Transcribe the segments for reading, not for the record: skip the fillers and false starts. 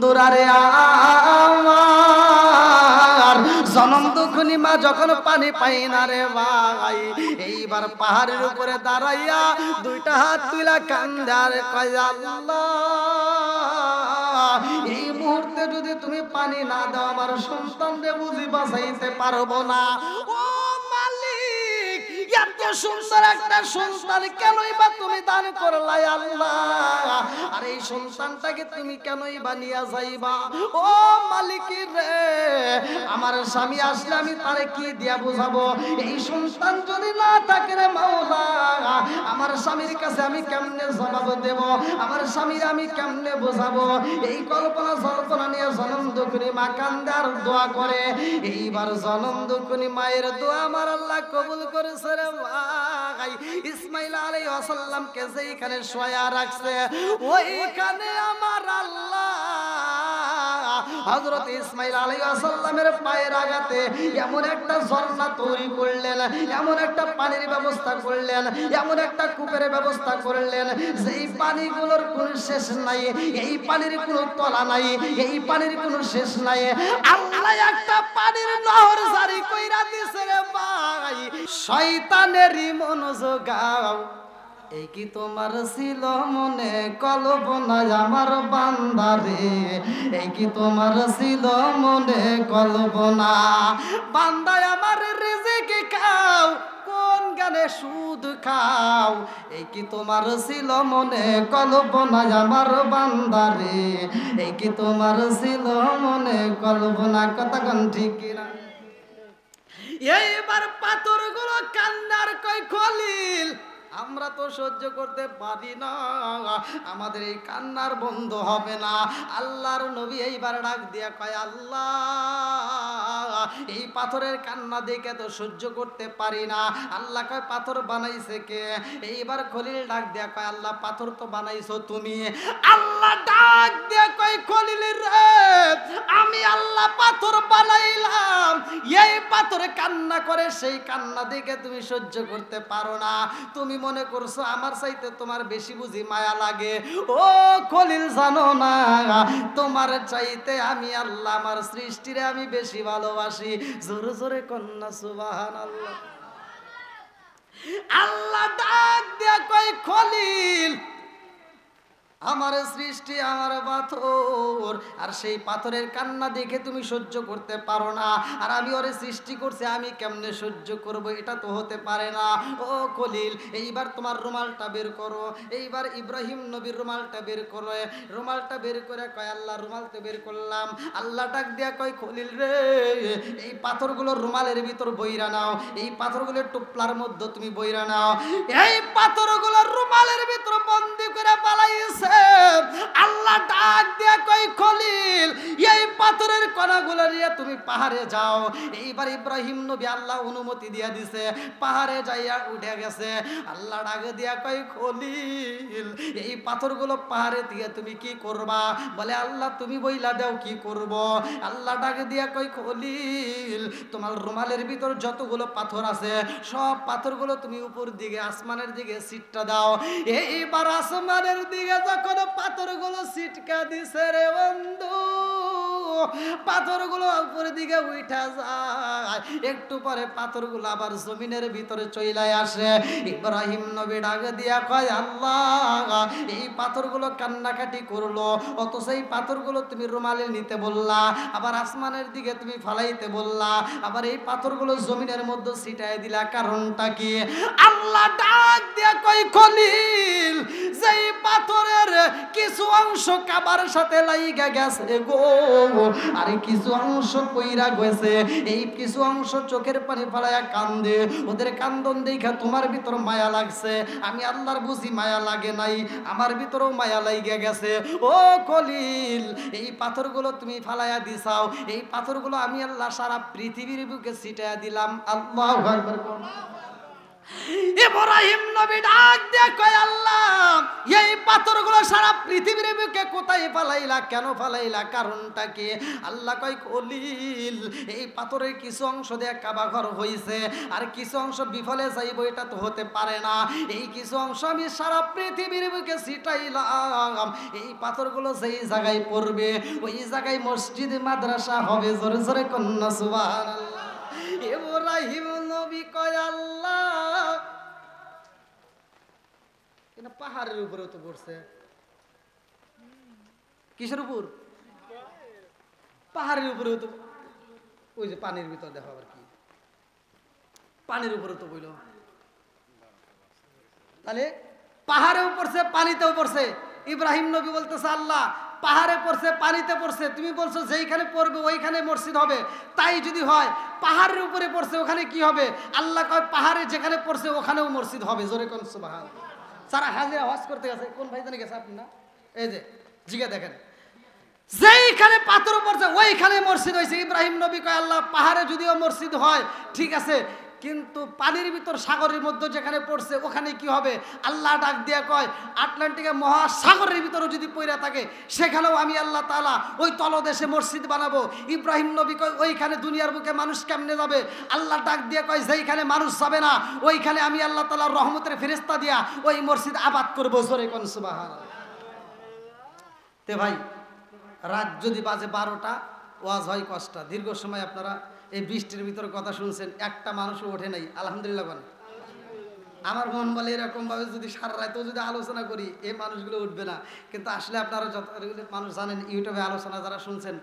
বন্ধুরা রে আমার, জনম দুঃখনি মা যখন পানি পাই না রে ভাই, এইবার পাহাড়ের উপরে দাঁড়াইয়া দুইটা হাত তুলা কান্দার কয় আল্লাহ, এই মুহূর্তে যদি তুমি পানি না দাও আমার সন্তানরে বুঝি বাঁচাইতে পারবো না। ও মালিক, এত সুন্দর একটা সন্তান কেনই বা তুমি দান করলাই আল্লাহ, আর এই সন্তানটাকে তুমি কেনই বা নিয়ে যাইবা? ও মালিক রে, আমার স্বামী আসলে আমি তারে কি দিয়া বুঝাবো? এই সন্তান যদি না থাকে রে মাওলা, আমার স্বামীর কাছে আমি কেমনে জবাব দেব? আমার স্বামীর আমি কেমনে বোঝাবো? এই কল্পনা জল্পনা নিয়ে জনম দুঃখিনী মা কান্দে আর দোয়া করে। এইবার জনম দুঃখিনী মায়ের দোয়া আমার আল্লাহ কবুল করেছে রে ভাই। ইসমাইল আলাইহিস সালামকে যেখানে শোয়া রাখছে ওইখানে আমার আল্লাহ হযরত ইসমাইল আলাইহিস সালামের পায়ের আঘাতে এমন একটা ঝর্ণা তৈরি করলেন, এমন একটা পানির ব্যবস্থা করলেন, এমন একটা কূপের ব্যবস্থা করলেন যেই পানিগুলোর কোনো শেষ নাই, এই পানির কোনো তলা নাই, এই পানির কোনো শেষ নাই। আল্লাহ একটা পানির নহর জারি কইরা দিছে রে ভাই। শয়তানেরই মনোযোগাও, এই কি তোমার ছিল মনে কল্পনা আমার বান্দারে, এই কি তোমার ছিল মনে কল্পনা? বান্দা আমার রিজিক খাও, কোন গানে সুদ খাও, এই কি তোমার ছিল মনে কল্পনা আমার বান্দারে, এই কি তোমার ছিল মনে কল্পনা? কথা কোন ঠিক কিনা? এইবার পাথরগুলো কান্নার কই খলিল, আমরা তো সহ্য করতে পারি না, আমাদের এই কান্নার বন্ধ হবে না। আল্লাহর নবী এইবার ডাক দিয়া কয় আল্লাহ, এই পাথরের কান্না দেখে তো সহ্য করতে পারি না। আল্লাহ কয় পাথর বানাইছে কে? এইবার খলিল ডাক দিয়া কয় আল্লাহ পাথর তো বানাইছো তুমি। আল্লাহ ডাক দিয়া কয় খলিল রে, আমি আল্লাহ পাথর বানাইলাম, এই পাথরে কান্না করে, সেই কান্না দেখে তুমি সহ্য করতে পারো না। তুমি মনে করছো আমার চাইতে তোমার বেশি বুঝি মায়া লাগে। ও খলিল জানো না, তোমার চাইতে আমি আল্লাহ আমার সৃষ্টিরে আমি বেশি ভালোবাসি। জোরে জোরে কন্যা সুবহানাল্লাহ। আল্লাহ ডাক দিয়া কয় খলিল, আমার সৃষ্টি আমার পাথর, আর সেই পাথরের কান্না দেখে তুমি সহ্য করতে পারো না, আর আমি ওরে সৃষ্টি করছি আমি কেমনে সহ্য করব? এটা তো হতে পারে না। ও খলিল, এইবার তোমার রুমালটা বের করো। এইবার ইব্রাহিম নবীর রুমালটা বের করো। রুমালটা বের করে কয় আল্লাহ রুমাল তো বের করলাম। আল্লাহ ডাক দিয়া কয় খলিল রে, এই পাথরগুলো রুমালের ভিতর বইরা নাও, এই পাথরগুলো টুপলার মধ্যে তুমি বইরা নাও। এই পাথরগুলো রুমালের ভিতর বন্দি করে পালাইছে। আল্লাহ ডাক দিয়া কয় খলিল, এই পাথরের কণাগুলো নিয়ে তুমি পাহাড়ে যাও। এইবার ইব্রাহিম নবী আল্লাহ অনুমতি দিয়া দিছে, পাহাড়ে যাইয়া উঠে গেছে। আল্লাহ ডাক দিয়া কয় খলিল, এই পাথরগুলো পাহাড়ে দিয়ে তুমি কি করবা? বলে আল্লাহ তুমি বইলা দাও কি করব? আল্লাহ ডাক দিয়া কয় খলিল, তোমার রুমালের ভিতর যতগুলো পাথর আছে সব পাথরগুলো তুমি উপর দিকে আসমানের দিকে সিটটা দাও। এইবার আসমানের দিকে যখন পাথরগুলো সিটকা দিছে রে বন্ধু, পাথরগুলো উপরের দিকে উঠা যায়, একটু পরে পাথরগুলো আবার জমিনের ভিতরে চলে আসে। ইব্রাহিম নবী ডাক দিয়া কয় আল্লাহ, এই পাথরগুলো কান্নাকাটি করলো, অথচ এই পাথরগুলো তুমি রুমালে নিতে বললা, আবার আসমানের দিকে তুমি ফালাইতে বললা, আবার এই পাথরগুলো জমিনের মধ্যে ছিটায় দিলা, কারণটা কি? আল্লাহ ডাক দিয়া কয় খলিল, যেই পাথরের কিছু অংশ কাবার সাথে লাইগা গেছে গো, আর কিছু অংশ কইরা গেছে, এই কিছু অংশ চোখের পানি ফেলায়া কান্দে, ওদের কান্দন দেখা তোমার ভিতর মায়া লাগছে। আমি আল্লাহর বুঝি মায়া লাগে নাই, আমার ভিতরেও মায়া লাইগা গেছে। ও খলিল, এই পাথরগুলো তুমি ফালাইয়া দিছাও, এই পাথরগুলো আমি আল্লাহ সারা পৃথিবীর বুকে ছিটাইয়া দিলাম। আল্লাহু আকবার। ইব্রাহিম নবী ডাক দিয়ে কয় আল্লাহ এই পাথরগুলো সারা পৃথিবীর বুকে কোথায় ফালাইলা, কেন ফালাইলা, কারণটা কি? আল্লাহ কয় খলিল এই পাথরের কিছু অংশ দিয়ে কাবা ঘর হইছে আর কিছু অংশ বিফলে যাইব, এটা তো হতে পারে না। এই কিছু অংশ আমি সারা পৃথিবীর বুকে ছিটাইলাম, এই পাথরগুলো যেই জায়গায় পড়বে ওই জায়গায় মসজিদ মাদ্রাসা হবে। জোরে জোরে কন্যা সুবহানাল্লাহ। ইব্রাহিম নবী কয় আল্লাহ কেন পাহাড়ের উপরেও তো পড়ছে, কিসের উপর? পাহাড়ের উপরেও তো, ওই যে পানির ভিতর দেখো আবার কি, পানির উপরে তো বইল, তাহলে পাহাড়েও পড়ছে পানিতেও পড়ছে। ইব্রাহিম নবী বলতেছে আল্লাহ পাহাড়ে পড়ছে পানিতে পড়ছে, তুমি বলছো যেইখানে পড়বে ওইখানে মসজিদ হবে, তাই যদি হয় পাহাড়ের উপরে পড়ছে ওখানে কি হবে? আল্লাহ কয় পাহাড়ে যেখানে পড়ছে ওখানেও মসজিদ হবে। জোরে কোন সুবহানাল্লাহ। সারা হাজিরা হজ করতে গেছে, কোন ভাই জানি গেছে আপনি না? এই যে জিগা দেখেন, যেইখানে পাথর পড়ছে ওইখানে মসজিদ হয়েছে। ইব্রাহিম নবী কয় আল্লাহ পাহাড়ে যদিও মসজিদ হয় ঠিক আছে, কিন্তু পানির ভিতর সাগরের মধ্যে যেখানে পড়ছে ওখানে কি হবে? আল্লাহ ডাক দিয়া কয় আটলান্টিকের মহাসাগরের ভিতরে যদি পড়ে থাকে সেখানেও আমি আল্লাহ তাআলা ওই তলদেশে মসজিদ বানাবো। ইব্রাহিম নবী কয় ওইখানে দুনিয়ার বুকে মানুষ কেমনে যাবে? আল্লাহ ডাক দিয়া কয় যেইখানে মানুষ যাবে না ওইখানে আমি আল্লাহ তাআলার রহমতের ফেরেশতা দিয়া ওই মসজিদ আবাদ করবো। জোরে কোন সুবহানাল্লাহ। তে ভাই রাত যদি বাজে 12টা ওয়াজ হয় কষ্ট, দীর্ঘ সময় আপনারা এই বৃষ্টির ভিতরে কথা শুনছেন, একটা মানুষও ওঠে নাই, আলহামদুলিল্লাহ বলেন। আমার মন বলে এরকমভাবে যদি সারা রাতেও যদি আলোচনা করি এই মানুষগুলো উঠবে না, কিন্তু আসলে আপনারা যত মানুষ জানেন ইউটিউবে আলোচনা যারা শুনছেন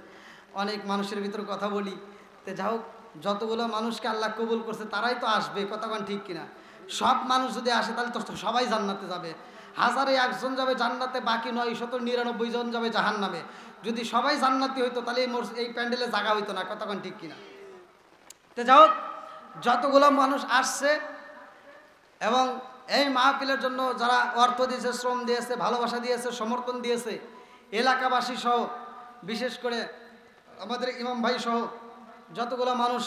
অনেক মানুষের ভিতরে কথা বলি, তো যা হোক যতগুলো মানুষকে আল্লাহ কবুল করছে তারাই তো আসবে, কতক্ষণ ঠিক কিনা? সব মানুষ যদি আসে তাহলে তো সবাই জান্নাতে যাবে, হাজারে একজন যাবে জান্নাতে, বাকি 999 জন যাবে জাহান্নামে। যদি সবাই জান্নাতি হইতো তাহলে এই প্যান্ডেলে জায়গা হইতো না, কতক্ষণ ঠিক কিনা? তো যাই হোক যতগুলো মানুষ আসছে এবং এই মাহফিলের জন্য যারা অর্থ দিয়েছে, শ্রম দিয়েছে, ভালোবাসা দিয়েছে, সমর্থন দিয়েছে, এলাকাবাসী সহ বিশেষ করে আমাদের ইমাম ভাই সহ যতগুলো মানুষ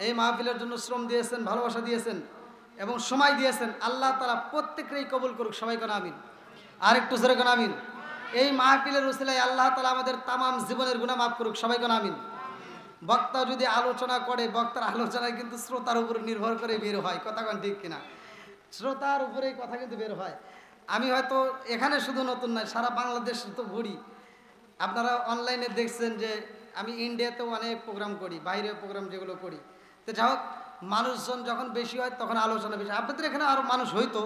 এই মাহফিলের জন্য শ্রম দিয়েছেন, ভালোবাসা দিয়েছেন এবং সময় দিয়েছেন, আল্লাহ তাআলা প্রত্যেককেই কবুল করুক, সবাই কোন আমিন। আর একটু জোরে কোন আমিন। এই মাহফিলের উসিলায় আল্লাহ তাআলা আমাদের তামাম জীবনের গুনাহ মাফ করুক, সবাই কোন আমিন। বক্তা যদি আলোচনা করে বক্তার আলোচনায় কিন্তু শ্রোতার উপর নির্ভর করে বের হয়, কথা কোন ঠিক কিনা? শ্রোতার উপরে কথা কিন্তু বের হয়। আমি হয়তো এখানে শুধু নতুন নয়, সারা বাংলাদেশ তো ঘুরি, আপনারা অনলাইনে দেখছেন যে আমি ইন্ডিয়াতেও অনেক প্রোগ্রাম করি, বাইরে প্রোগ্রাম যেগুলো করি। তো যাই হোক মানুষজন যখন বেশি হয় তখন আলোচনা বেশি। আপনাদের এখানে আরও মানুষ হইতো,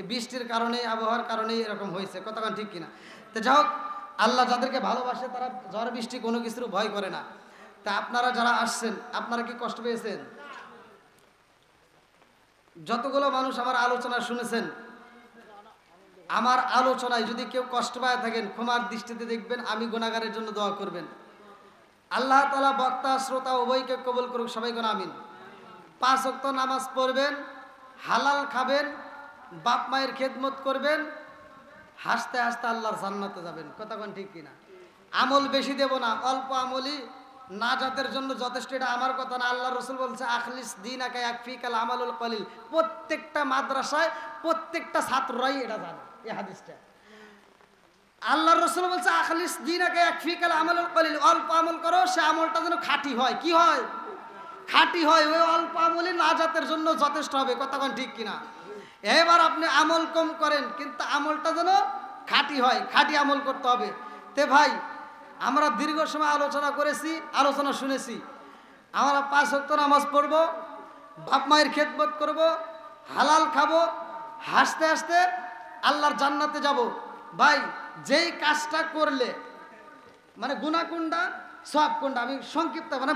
এই বৃষ্টির কারণে আবহাওয়ার কারণেই এরকম হয়েছে, কতক্ষণ ঠিক কিনা? তো যাই হোক আল্লাহ যাদেরকে ভালোবাসে তারা ঝড় বৃষ্টি কোনো কিছুর ভয় করে না। তা আপনারা যারা আসছেন আপনারা কি কষ্ট পেয়েছেন? যতগুলো মানুষ আমার আলোচনা শুনেছেন, আমার আলোচনায় যদি কেউ কষ্ট পায় থাকেন ক্ষমার দৃষ্টিতে দেখবেন, আমি গুনাহগারের জন্য দোয়া করবেন। আল্লাহ তাআলা বক্তা শ্রোতা উভয়কে কবুল করুক, সবাই কোন আমিন। 5 ওয়াক্ত নামাজ পড়বেন, হালাল খাবেন, বাপ মায়ের খেদমত করবেন, হাসতে হাসতে আল্লাহর জান্নাতে যাবেন, কথা কোন ঠিক কিনা? আমল বেশি দেব না, অল্প আমলই নাজাতের জন্য যথেষ্ট। এটা আমার কথা না, আল্লাহ রাসূল বলছে আখলিস দীনাকা ইয়াকফিকাল আমালুল কলিল। প্রত্যেকটা মাদ্রাসায় প্রত্যেকটা ছাত্ররাই এটা জানে এই হাদিসটা। আল্লাহ রাসূল বলছে আখলিস দীনাকা ইয়াকফিকাল আমালুল কলিল, অল্প আমল করো সে আমলটা যেন খাঁটি হয়। কি হয়? খাঁটি হয়। ওই অল্প আমলই নাজাতের জন্য যথেষ্ট হবে, কথা কোন ঠিক কিনা? এবার আপনি আমল কম করেন কিন্তু আমলটা যেন খাঁটি হয়, খাঁটি আমল করতে হবে। তে ভাই আমরা দীর্ঘ সময় আলোচনা করেছি, আলোচনা শুনেছি, আমরা 5 ওয়াক্ত নামাজ পড়বো, বাপ মায়ের খেদমত করব, হালাল খাবো, হাসতে হাসতে আল্লাহর জান্নাতে যাব। ভাই যেই কাজটা করলে মানে গুনাহ কোনটা সওয়াব কোনটা আমি সংক্ষিপ্ত মানে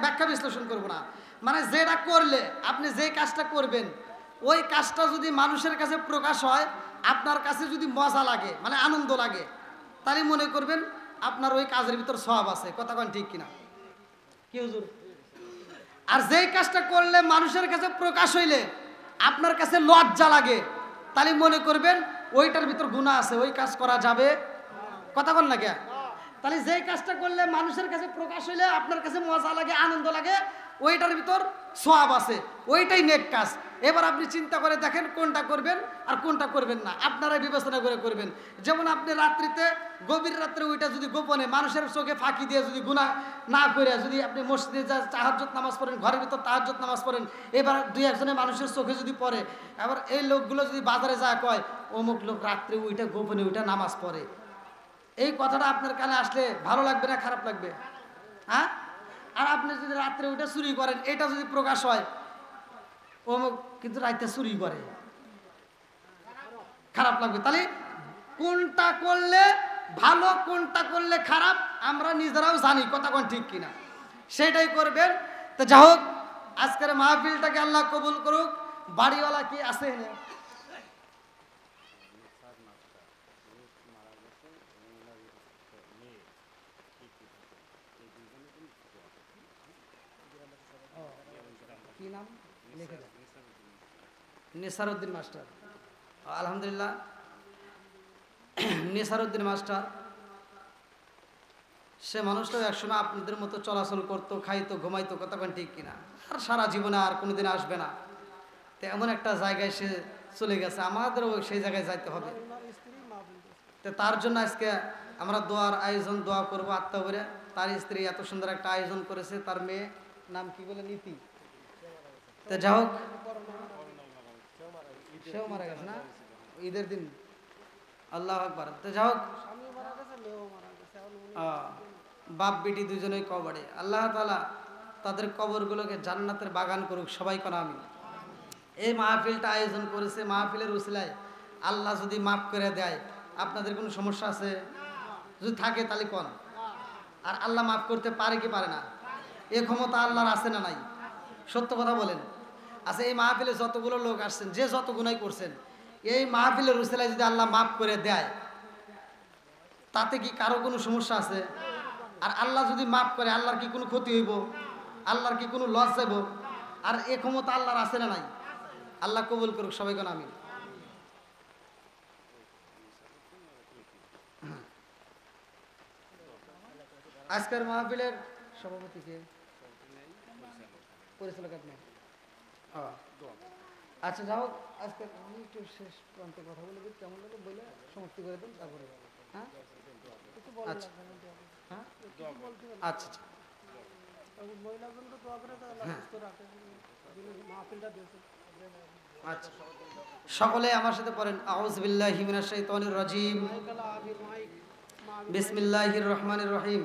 ব্যাখ্যা বিশ্লেষণ করব না, মানে যেটা করলে আপনি যেই কাজটা করবেন ওই কাজটা যদি মানুষের কাছে প্রকাশ হয়, আপনার কাছে যদি মজা লাগে মানে আনন্দ লাগে, তাহলে মনে করবেন আপনার ওই কাজের ভিতর সওয়াব আছে, কথা কোন ঠিক কিনা? কি হুজুর? আর যেই কাজটা করলে মানুষের কাছে প্রকাশ হইলে আপনার কাছে লজ্জা লাগে, তাহলে মনে করবেন ওইটার ভিতর গুনাহ আছে, ওই কাজ করা যাবে, কথা কোন লাগে? তাহলে যেই কাজটা করলে মানুষের কাছে প্রকাশ হইলে আপনার কাছে মজা লাগে আনন্দ লাগে, ওইটার ভিতর সওয়াব আছে, ওইটাই নেক কাজ। এবার আপনি চিন্তা করে দেখেন কোনটা করবেন আর কোনটা করবেন না, আপনারাই বিবেচনা করে করবেন। যেমন আপনি রাত্রিতে গভীর রাত্রে ওইটা যদি গোপনে মানুষের চোখে ফাঁকি দিয়ে যদি গুনাহ না করে যদি আপনি মসজিদে যা তাহাজ্জুদ নামাজ পড়েন, ঘরের ভিতর তাহাজ্জুদ নামাজ পড়েন, এবার দুই একজনের মানুষের চোখে যদি পড়ে, এবার এই লোকগুলো যদি বাজারে যায় কয় অমুক লোক রাত্রে ওইটা গোপনে ওইটা নামাজ পড়ে, এই কথাটা আপনার কানে আসলে ভালো লাগবে না খারাপ লাগবে? হ্যাঁ? আর আপনি যদি রাত্রে ওইটা চুরি করেন, এটা যদি প্রকাশ হয় অমুক কিন্তু রাতে চুরি করে, খারাপ লাগবে। তাহলে কোনটা করলে ভালো কোনটা করলে খারাপ আমরা নিজেরাও জানি, কথা কোন ঠিক কিনা, সেটাই করবেন। তো যা হোক, আজকের মাহফিলটাকে আল্লাহ কবুল করুক। বাড়িওয়ালা কি আছে? কি নাম লিখে দেন? নেসারউদ্দিন মাস্টার। আলহামদুলিল্লাহ, নেসারউদ্দিন মাস্টার সে মানুষটাও একসময় আপনাদের মতো চলাচল করতো, খাইতো, ঘুমাইতো, কতক্ষণ ঠিক কিনা, আর সারা জীবনে আর কোনোদিন আসবে না। তো এমন একটা জায়গায় সে চলে গেছে, আমাদেরও সেই জায়গায় যাইতে হবে। তো তার জন্য আজকে আমরা দোয়ার আয়োজন, দোয়া করবো আত্মা করে। তার স্ত্রী এত সুন্দর একটা আয়োজন করেছে, তার মেয়ে নাম কি বলে, নীতি। তো যা হোক, সেও মারা গেছে না ঈদের দিন, আল্লাহ আকবার। তো যা হোক, বাপ বেটি দুজনেই কবরে, আল্লাহ তাআলা তাদের কবরগুলোকে জান্নাতের বাগান করুক, সবাই কোন আমিন। এই মাহফিলটা আয়োজন করেছে, মাহফিলের উসিলায় আল্লাহ যদি মাফ করে দেয়, আপনাদের কোনো সমস্যা আছে? যদি থাকে তাহলে কোন। আর আল্লাহ মাফ করতে পারে কি পারে না? এ ক্ষমতা আল্লাহর আছে না নাই? সত্য কথা বলেন। আচ্ছা, এই মাহফিলে যতগুলো লোক আসছেন, যে যত গুনাহ করছেন, এই মাহফিলের উসিলায় যদি আল্লাহ মাফ করে দেয়, তাতে কি কারো কোনো সমস্যা আছে? আর আল্লাহ যদি মাফ করে, আল্লাহর কি কোনো ক্ষতি হইব? আল্লাহর কি কোনো লস যাব? আর এ ক্ষমতা আল্লাহর আছে না নাই? আল্লাহ কবুল করুক, সবাই কোন আমিন। আজকের মাহফিলের সভাপতি কে? পরিচালক আপনি? আচ্ছা, যাও, আজকে আমি একটু শেষ প্রান্তে কথা বলে দিই, কেমন লাগে বলে সমাপ্তি করে দেন, তারপরে। হ্যাঁ, আচ্ছা, হ্যাঁ, আচ্ছা, আচ্ছা, সকলে আমার সাথে পড়েন, আউযু বিল্লাহি মিনাশ শাইতানির রাজিম, বিসমিল্লাহির রহমানির রহিম,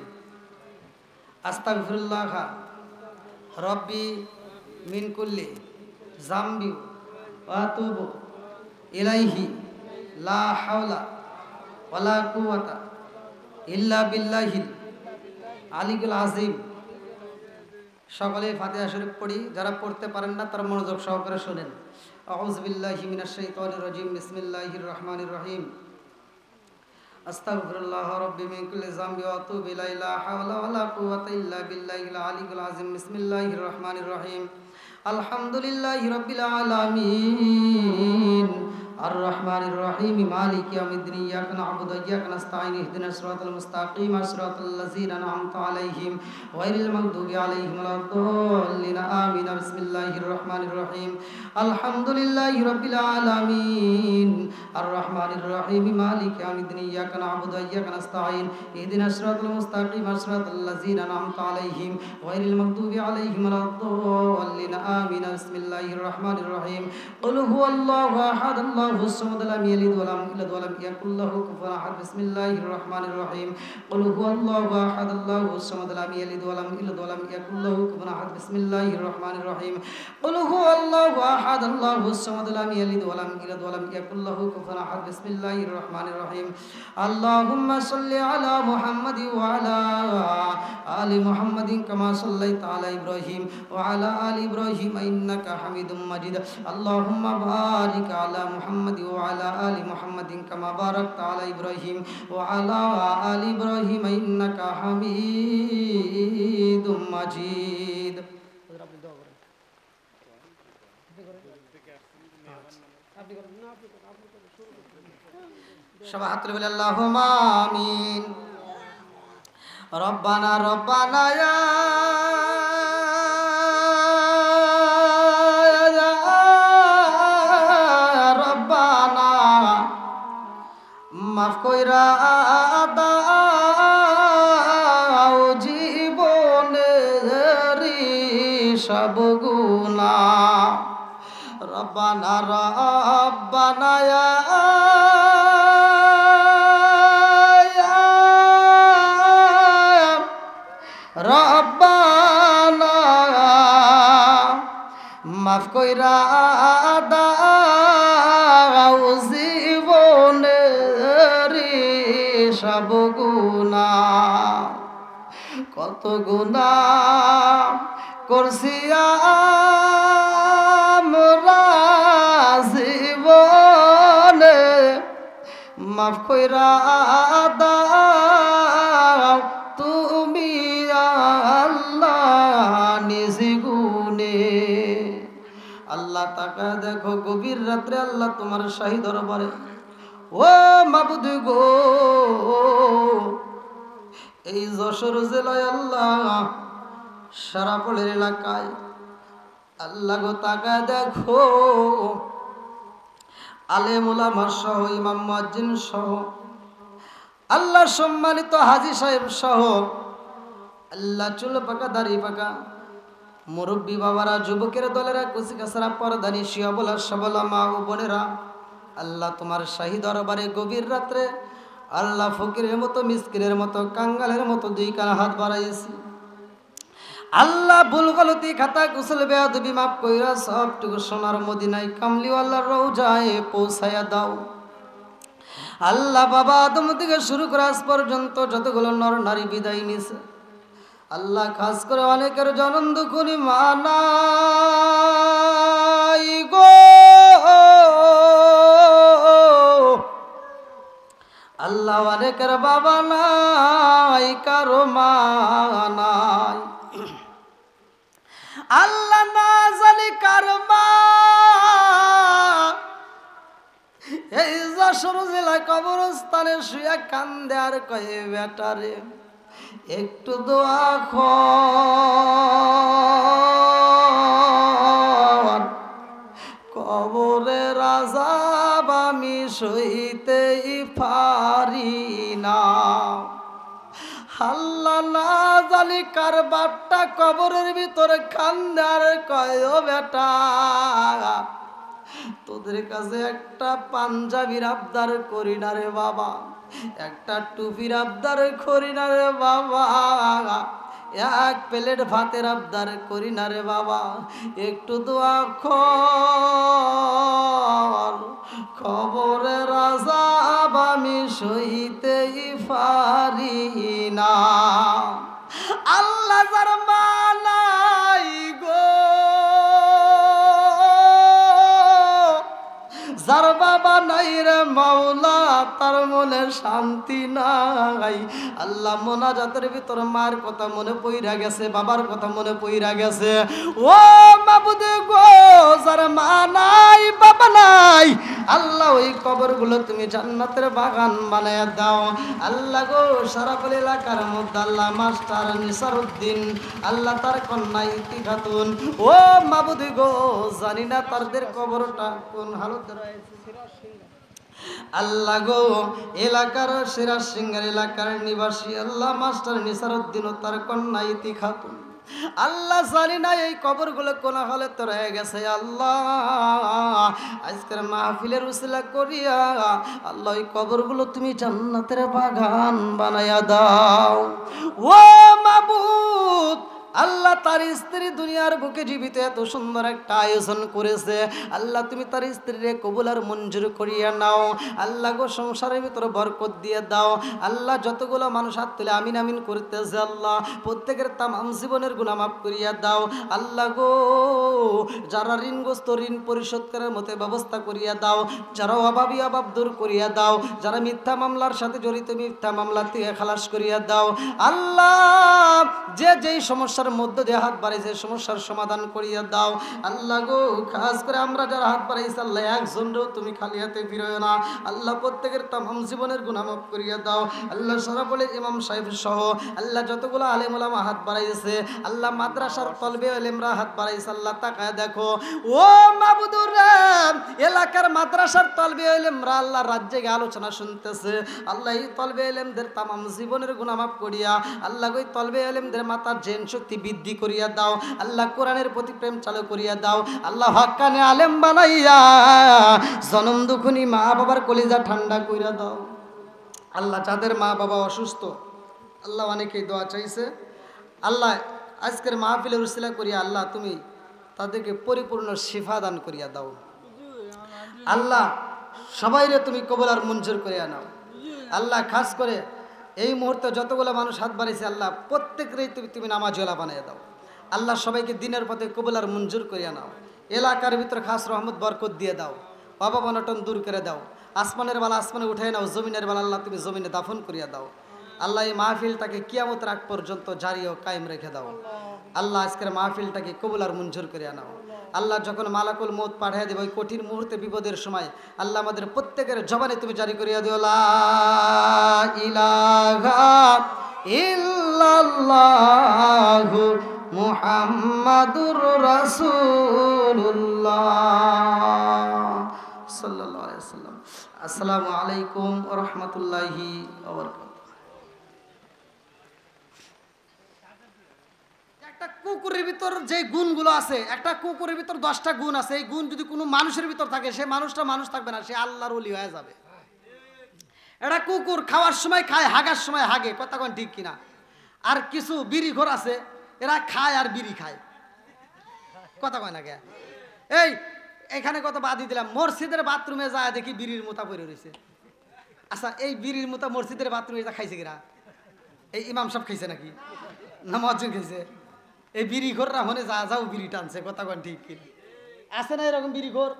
আস্তাগফিরুল্লাহ রব্বি মিন কুল্লি জামবি ওয়া আতুবু ইলাইহি লা হাওলা ওয়ালা কুওয়াতা ইল্লা বিল্লাহিল আলিয়্যিল আযীম। সকলে ফাতিহা শরীফ পড়ি, যারা পড়তে পারেন না তারা মনোযোগ সহকারে শুনেন। আউযু বিল্লাহি মিনাশ শাইতানির রাজিম, বিসমিল্লাহির রহমানির রহিম, আস্তাগফিরুল্লাহ রব্বি মিন কুল্লি যামবি ওয়া আতুবু ইলাইহি লা হাওলা ওয়ালা কুওয়াতা ইল্লা বিল্লাহিল আলিয়্যিল আযীম। বিসমিল্লাহির রহমানির রহিম, আলহামদুলিল্লাহি রাব্বিল আলামিন, আর রহমানির রহিম, মালিকি ইয়াউমিদ্দিন, ইয়াকা না'বুদু ওয়া ইয়াকা নাস্তাঈন, ইহদিনাস সিরাতাল মুস্তাকিম, সিরাতাল লাযিনা আন'আমতা আলাইহিম গায়রিল মাগদুবি আলাইহিম ওয়ালাদ-দাল্লিন, আমিন। বিসমিল্লাহির রহমানির রহিম, আলহামদুলিল্লাহি রাব্বিল আলামিন, আর রহমানির রহিম, মালিকি ইয়াউমিদ্দিন, ইয়াকা না'বুদু ওয়া ইয়াকা নাস্তাঈন, ইহদিনাস সিরাতাল মুস্তাকিম, সিরাতাল লাযিনা আন'আমতা আলাইহিম গায়রিল মাগদুবি আলাইহিম ওয়ালাদ-দাল্লিন, আমিন। বিসমিল্লাহির রহমানির রহিম, কুল হুয়াল্লাহু আহাদ, আল্লাহুস সামাদ, লাম ইয়ালিদ ওয়া লাম ইউলাদ ওয়া লাম ইয়াকুল লাহু কুফুওয়ান আহাদ। বিসমিল্লাহির রহমানির রহিম, কুল হুয়াল্লাহু আহাদ, আল্লাহুস সামাদ, লাম ইয়ালিদ ওয়া লাম ইউলাদ ওয়া লাম ইয়াকুল লাহু কুফুওয়ান আহাদ। বিসমিল্লাহির রহমানির রহিম, কুল হুয়াল্লাহু আহাদ, আল্লাহুস সামাদ, লাম ইয়ালিদ ওয়া লাম ইউলাদ ওয়া লাম ইয়াকুল লাহু কুফুওয়ান আহাদ। বিসমিল্লাহির রহমানির রহিম, আল্লাহুম্মা সাল্লি আলা মুহাম্মাদি ওয়া আলা আলি মুহাম্মাদিন কামা সাল্লাইতা আলা ইব্রাহিম ওয়া আলা আলি ইব্রাহিম ইন্নাকা হামিদুম মাজিদ। আল্লাহুম্মা বারিক আলা মুহাম্মাদি ওয়া আলা আলি মুহাম্মাদিন কামা বারাকতা আলা ইব্রাহিম ওয়া আলা আলি ইব্রাহিম ইন্নাকা হামিদুম মাজিদ। আপনি দোয়া করেন, সবাই হাত তুলে বলে আল্লাহুম্মা আমিন। রব্বানা রব্বানা ইয়া কইরা দাও জীবনেরি সব গুনাহ রব্বানা রব্বানা ইয়া রব্বানা মাফ কইরা দাও জীবনেরি সব গুনাহ কত গুনাহ করছি আমরা জীবনে মাফ কইরা দাও তুমি আল্লাহ নিজ গুণে আল্লাহ তাকা দেখো গভীর রাত্রে আল্লাহ তোমার শাহী দরবারে ও মাবুদ গো এই যশোর জেলায় আল্লাহ সারাপলের এলাকায় আল্লাহ গো তাকা দেখো আলেম ওলামা সহ ইমাম মুয়াজ্জিন সহ আল্লাহ সম্মানিত হাজী সাহেব সহ আল্লাহ চুল পাকা দাড়ি পাকা মুরব্বী বাবারা যুবকের দলেরা কুচিকাছারা পর্দানি শিয়া বলা সবলা মা ও বোনেরা আল্লাহ তোমার শাহী দরবারে গভীর রাত্রে আল্লাহ ফকিরের মতো মিসকিনের মতো কাঙ্গালের মতো দুই কান হাত বাড়াইছি আল্লাহ ভুল গলতি খাতা কুশল বেয়াদবি মাফ কইরা সবটুকু সোনার মদিনায় কামলিওয়াল্লাহর রওজায় পৌঁছায়া দাও আল্লাহ বাবা আদম থেকে শুরু করে আজ পর্যন্ত যতগুলো নর নারী বিদায় নিছে আল্লাহ খাস করে অনেকের জনম দুঃখনি মানাই গো আল্লাহ অনেকের বাবা নাই কারো মা নাই আল্লাহ না জানি কার মা এই যশোর জেলায় কবরস্থানে শুয়ে কান্দে আর কয়ে বেটারে একটু দোয়া কর কবরের আযাব আমি সইতেই পারি না আল্লাহ না জানি কার বাপটা কবরের ভিতরে কান্দে আর কয় ও বেটা তোদের কাছে একটা পাঞ্জাবির আবদার করি না রে বাবা একটা টুপির আবদার করি না রে বাবা এক প্লেট ভাতের আবদার করি না রে বাবা একটু দোয়া কর খবরের আযাব আমি সইতেই পারি না আল্লাহ যার মানাই গো যার বাবা নাই রে মাওলা তার মনে শান্তি নাই আল্লাহ মোনাজাতের ভিতর মার কথা মনে পইরা গেছে বাবার কথা মনে পইরা গেছে ও মাবুদ গো যার মা নাই বাবা নাই আল্লাহ ওই কবরগুলো তুমি জান্নাতের বাগান বানায় দাও আল্লাহ গো সারাপল এলাকার মধ্যে আল্লাহ মাস্টার নিসারউদ্দিন আল্লাহ তার কন্যা ইতি খাতুন ও মাবুদ গো জানি না তাদের কবরটা কোন হালতে রয়েছে আল্লাহ গো এলাকার সিরাজ সিংহের এলাকার নিবাসী আল্লাহ মাস্টার নিসারউদ্দিন ও তার কন্যা ইতি খাতুন আল্লাহ জানি না এই কবরগুলো কোন হলে তো রয়ে গেছে আল্লাহ আজকের মাহফিলের উসিলা করিয়া আল্লাহ এই কবরগুলো তুমি জান্নাতের বাগান বানায়া দাও ও মাবুদ আল্লাহ তার স্ত্রী দুনিয়ার বুকে জীবিত এত সুন্দর একটা আয়োজন করেছে আল্লাহ তুমি তার স্ত্রীরে কবুল আর মঞ্জুর করিয়া নাও আল্লাহ গো সংসারের ভিতরে বরকত দিয়ে দাও আল্লাহ যতগুলো মানুষ হাত তুলে আমিন আমিন করতেছে আল্লাহ প্রত্যেকের তামাম জীবনের গুনাহ মাফ করিয়া দাও আল্লাহ গো যারা ঋণগ্রস্ত ঋণ পরিশোধ করার মতো ব্যবস্থা করিয়া দাও যারা অভাবী অভাব দূর করিয়া দাও যারা মিথ্যা মামলার সাথে জড়িত মিথ্যা মামলা থেকে খালাস করিয়া দাও আল্লাহ যে যেই সমস্যার মধ্যে দিয়ে হাত বাড়াইছে সমস্যার সমাধান করিয়া দাও আল্লাহ গো। খাস করে আমরা যারা হাত বাড়াইছি আল্লাহ একজনও তুমি খালি হাতে ফিরোয় না আল্লাহ। প্রত্যেকের তামাম জীবনের গুনাহ মাফ করিয়া দাও আল্লাহ। সারা বলে ইমাম সাহেব সহ আল্লাহ যতগুলো আলেম ওলামা হাত বাড়াইছে আল্লাহ, মাদ্রাসার তলবে আলেমরা হাত বাড়াইছে আল্লাহ, তাকায় দেখো ও মাবুদুর এলাকার মাদ্রাসার তলবে আলেমরা আল্লাহ রাজ্যে আলোচনা শুনতেছে আল্লাহ। এই তলবে আলেমদের তামাম জীবনের গুনাহ মাফ করিয়া আল্লাহ ওই তলবে আলেমদের মাথার জেন শক্তি বৃদ্ধি করিয়া দাও আল্লাহ। কোরআনের প্রতি প্রেম চালু করিয়া দাও আল্লাহ। হক্কানে আলেম বানাইয়া জনম দুখুনি মা বাবার কলিজা ঠান্ডা কইরা দাও আল্লাহ। যাদের মা বাবা অসুস্থ আল্লাহ, অনেকেই দোয়া চাইছে আল্লাহ, আজকের মাহফিলের উসিলা করিয়া আল্লাহ তুমি তাদেরকে পরিপূর্ণ শিফা দান করিয়া দাও আল্লাহ। সবাইরে তুমি কবুল আর মঞ্জুর করিয়া নাও আল্লাহ। খাস করে এই মুহূর্তে যতগুলো মানুষ হাত বাড়িয়েছে আল্লাহ, প্রত্যেকেরই তুমি নামাজওয়ালা বানিয়ে দাও আল্লাহ। সবাইকে দিনের পথে কবুল আর মঞ্জুর করিয়া নাও। এলাকার ভিতরে খাস রহমত বরকত দিয়ে দাও, বাবা অনটন দূর করে দাও। আসমানের বেলা আসমানে উঠাই নাও, জমিনের বেলা আল্লাহ তুমি জমিনে দাফন করিয়া দাও আল্লাহ। এই মাহফিলটাকে কিয়ামত রাগ পর্যন্ত জারি ও কায়েম রেখে দাও আল্লাহ। আজকের মাহফিলটাকে কবুল আর মঞ্জুর করিয়া নাও আল্লাহ। যখন মালাকুল মৌত পাঠিয়ে দেবে ওই কঠিন মুহূর্তে বিপদের সময় আল্লাহ, আমাদের প্রত্যেকের জবানে তুমি জারি করিয়া দিও লা ইলাহা ইল্লাল্লাহু মুহাম্মাদুর রাসূলুল্লাহ সাল্লাল্লাহু আলাইহি ওয়াসাল্লাম। আসসালামু আলাইকুম ওয়া রাহমাতুল্লাহি ওয়া বারাকাতুহু। একটা কুকুরের ভিতর যে গুণগুলো আছে, একটা কুকুরের ভিতর 10টা গুণ আছে। এই গুণ যদি কোনো মানুষের ভিতর থাকে সে মানুষটা মানুষ থাকবে না, সে আল্লাহর ওলি হয়ে যাবে। এটা কুকুর খাওয়ার সময় খায়, হাগার সময় হাগে, কথা কোন ঠিক কিনা? আর কিছু বিড়ি ঘর আছে এরা খায় আর বিড়ি খায়, কথা কয় না কে? এই এখানে কত বাদি দিলাম, মসজিদের বাথরুমে যায় দেখি বিড়ির মোতা পড়ে রয়েছে। আচ্ছা এই বিড়ির মোতা মসজিদের বাথরুমে খাইছে কিনা? এই ইমাম সাহেব খাইছে নাকি না মসজিদ খাইছে? এই বিড়ি ঘররা মনে যা যাও বিড়ি টানছে, কথা কন ঠিক কিনা? আছে না এরকম বিড়ি ঘর?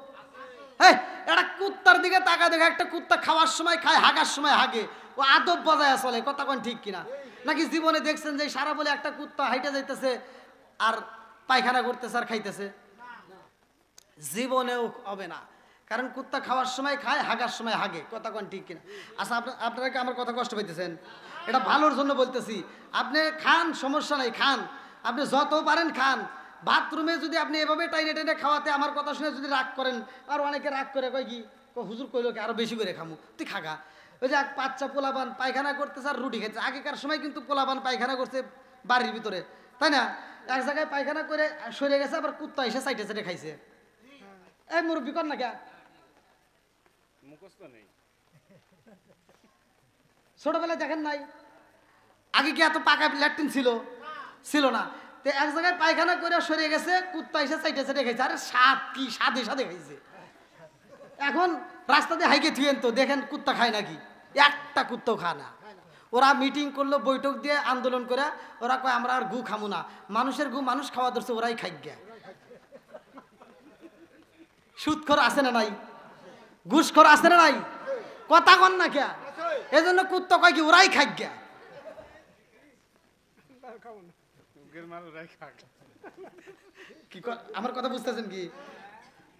হ্যাঁ, একটা কুত্তার দিকে তাকা দেখে, একটা কুত্তা খাওয়ার সময় খায়, হাগার সময় হাগে, ও আদব বজায় চলে, কথা কন ঠিক কিনা? নাকি জীবনে দেখছেন যে সারা বলে একটা কুত্তা হাইটে যাইতেছে আর পায়খানা করতেছে আর খাইতেছে? জীবনেও হবে না, কারণ কুত্তা খাওয়ার সময় খায়, হাগার সময় হাগে, কথা কন ঠিক কিনা? আচ্ছা আপনারা কি আমার কথা কষ্ট পাইতেছেন? এটা ভালোর জন্য বলতেছি। আপনি খান, সমস্যা নাই, খান, আপনি যত পারেন খান। বাথরুমে যদি আপনি এভাবে টাইনে টাইনে খাওয়াতে আমার কথা শুনে যদি রাগ করেন, আর অনেকে রাগ করে কয় কি হুজুর কইলো কি আরো বেশি করে খামু, তুই খাগা। ওই যে এক বাচ্চা পোলাপান পায়খানা করতেছে আর রুটি খাইছে। আগেকার সময় কিন্তু পোলাপান পায়খানা করছে বাড়ির ভিতরে, তাই না? এক জায়গায় পায়খানা করে সরে গেছে, আবার কুত্তা এসে সাইডে সাইডে খাইছে। এই মুরব্বী কর না কে? ছোটবেলায় দেখেন নাই আগে কি এত পাকা ল্যাট্রিন ছিল? ছিল না। তো এক জায়গায় পায়খানা করে সরে গেছে, কুত্তা এসে সাইডে সাইডে খাইছে। আরে স্বাদ কি, স্বাদে স্বাদে খাইছে। এখন রাস্তাতে হাইকে থুয়েন তো দেখেন কুত্তা খায় নাকি? একটা কুত্তাও খায় না। ওরা মিটিং করলো, বৈঠক দিয়ে আন্দোলন করে, ওরা কয় আমরা আর গু খামু না। মানুষের গু মানুষ খাওয়া ধরছে, ওরাই খাই গিয়া। সুদখোর আছে না নাই? ঘুষখোর আছে না নাই? কথা কন না কে? এই জন্য কুত্তা কয় কি ওরাই খাই গিয়া। কি আমার কথা বুঝতেছেন কি?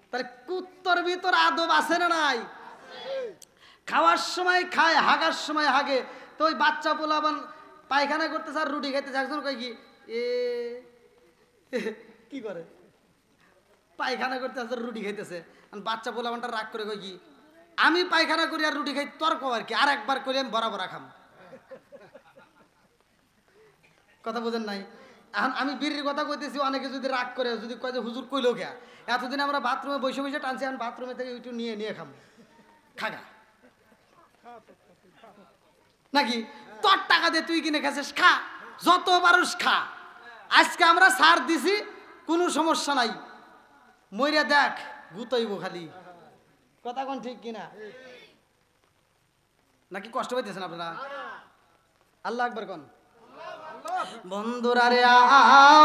তাহলে কুত্তর ভিতর আদব আছে না নাই? খাওয়ার সময় খায়, হাগার সময় হাগে। তো ওই বাচ্চা পোলাবান পায়খানা করতেছে আর রুটি খাইতেছে, একজন কয় কি কি করে পায়খানা করতেছে আর রুটি খাইতেছে। বাচ্চা পোলাবানটা রাগ করে কয় কি আমি পায়খানা করি আর রুটি খাই, তর্ক আর কি, আর একবার করে আমি বরাবর খাম। কথা বোঝেন নাই? এখন আমি বিড়ির কথা কইতেছি, অনেকে যদি রাগ করে, যদি কয় যে হুজুর কইলো কে, এতদিন আমরা বাথরুমে বসে বসে টানছি, এখন বাথরুমে থেকে একটু নিয়ে নিয়ে খাম, খাগা নাকি? তোর টাকা দিয়ে তুই কিনে খাচ্ছিস, খা, যত পারুস খা। আজকে আমরা ছাড় দিছি, কোনো সমস্যা নাই, মইরা দেখ গুতাইব খালি, কথা কোন ঠিক কিনা? নাকি কষ্ট পাইতেছেন আপনারা? আল্লাহ আকবার কোন। বন্ধুরা রে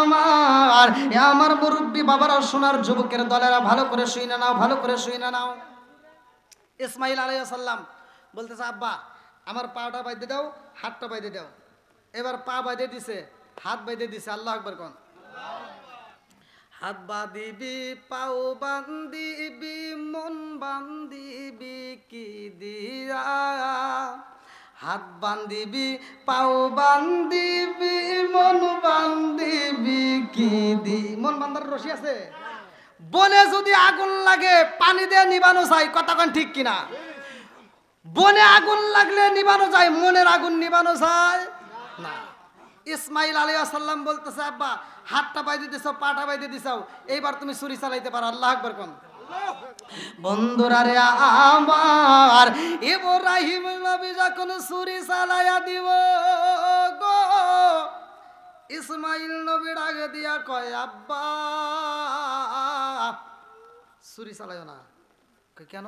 আমার, আমার মুরব্বী বাবারা, সোনার যুবকের দলেরা, ভালো করে শুই না নাও, ভালো করে শুই না নাও। ইসমাইল আলাইহিস সালাম বলতেছে আব্বা আমার পাটা বাইদে দাও, হাতটা বাইদে দাও। এবার পা বাইদে দিছে, হাত বাইদে দিছে, আল্লাহ আকবার কোন। হাত বাঁধিবি পাও বান্ধিবি মন বান্ধিবি কি দিয়া, হাত বান্ধিবি পাও বান্ধিবি মন বান্ধিবি কি দি। মন বান্ধার রশি আছে? বনে যদি আগুন লাগে পানি দিয়ে নিবানো যায়, কথা কোন ঠিক কিনা? বনে আগুন লাগলে নিবানো যায়, মনের আগুন নিবানো যায় না। ইসমাইল আলাইহিস সালাম বলতেছে, আব্বা হাতটা বাইধে দিছো, পাটা বাইধে দিছাও, এইবার তুমি ছুরি চালাইতে পারো। আল্লাহু আকবার কোন। বন্ধুরা রে আমার, ইব্রাহিম নবী যখন ছুরি চালাইয়া দিব গো, ইসমাইল নবী ডাকে দিয়া কয়, আব্বা ছুরি চালাইও না। কেন?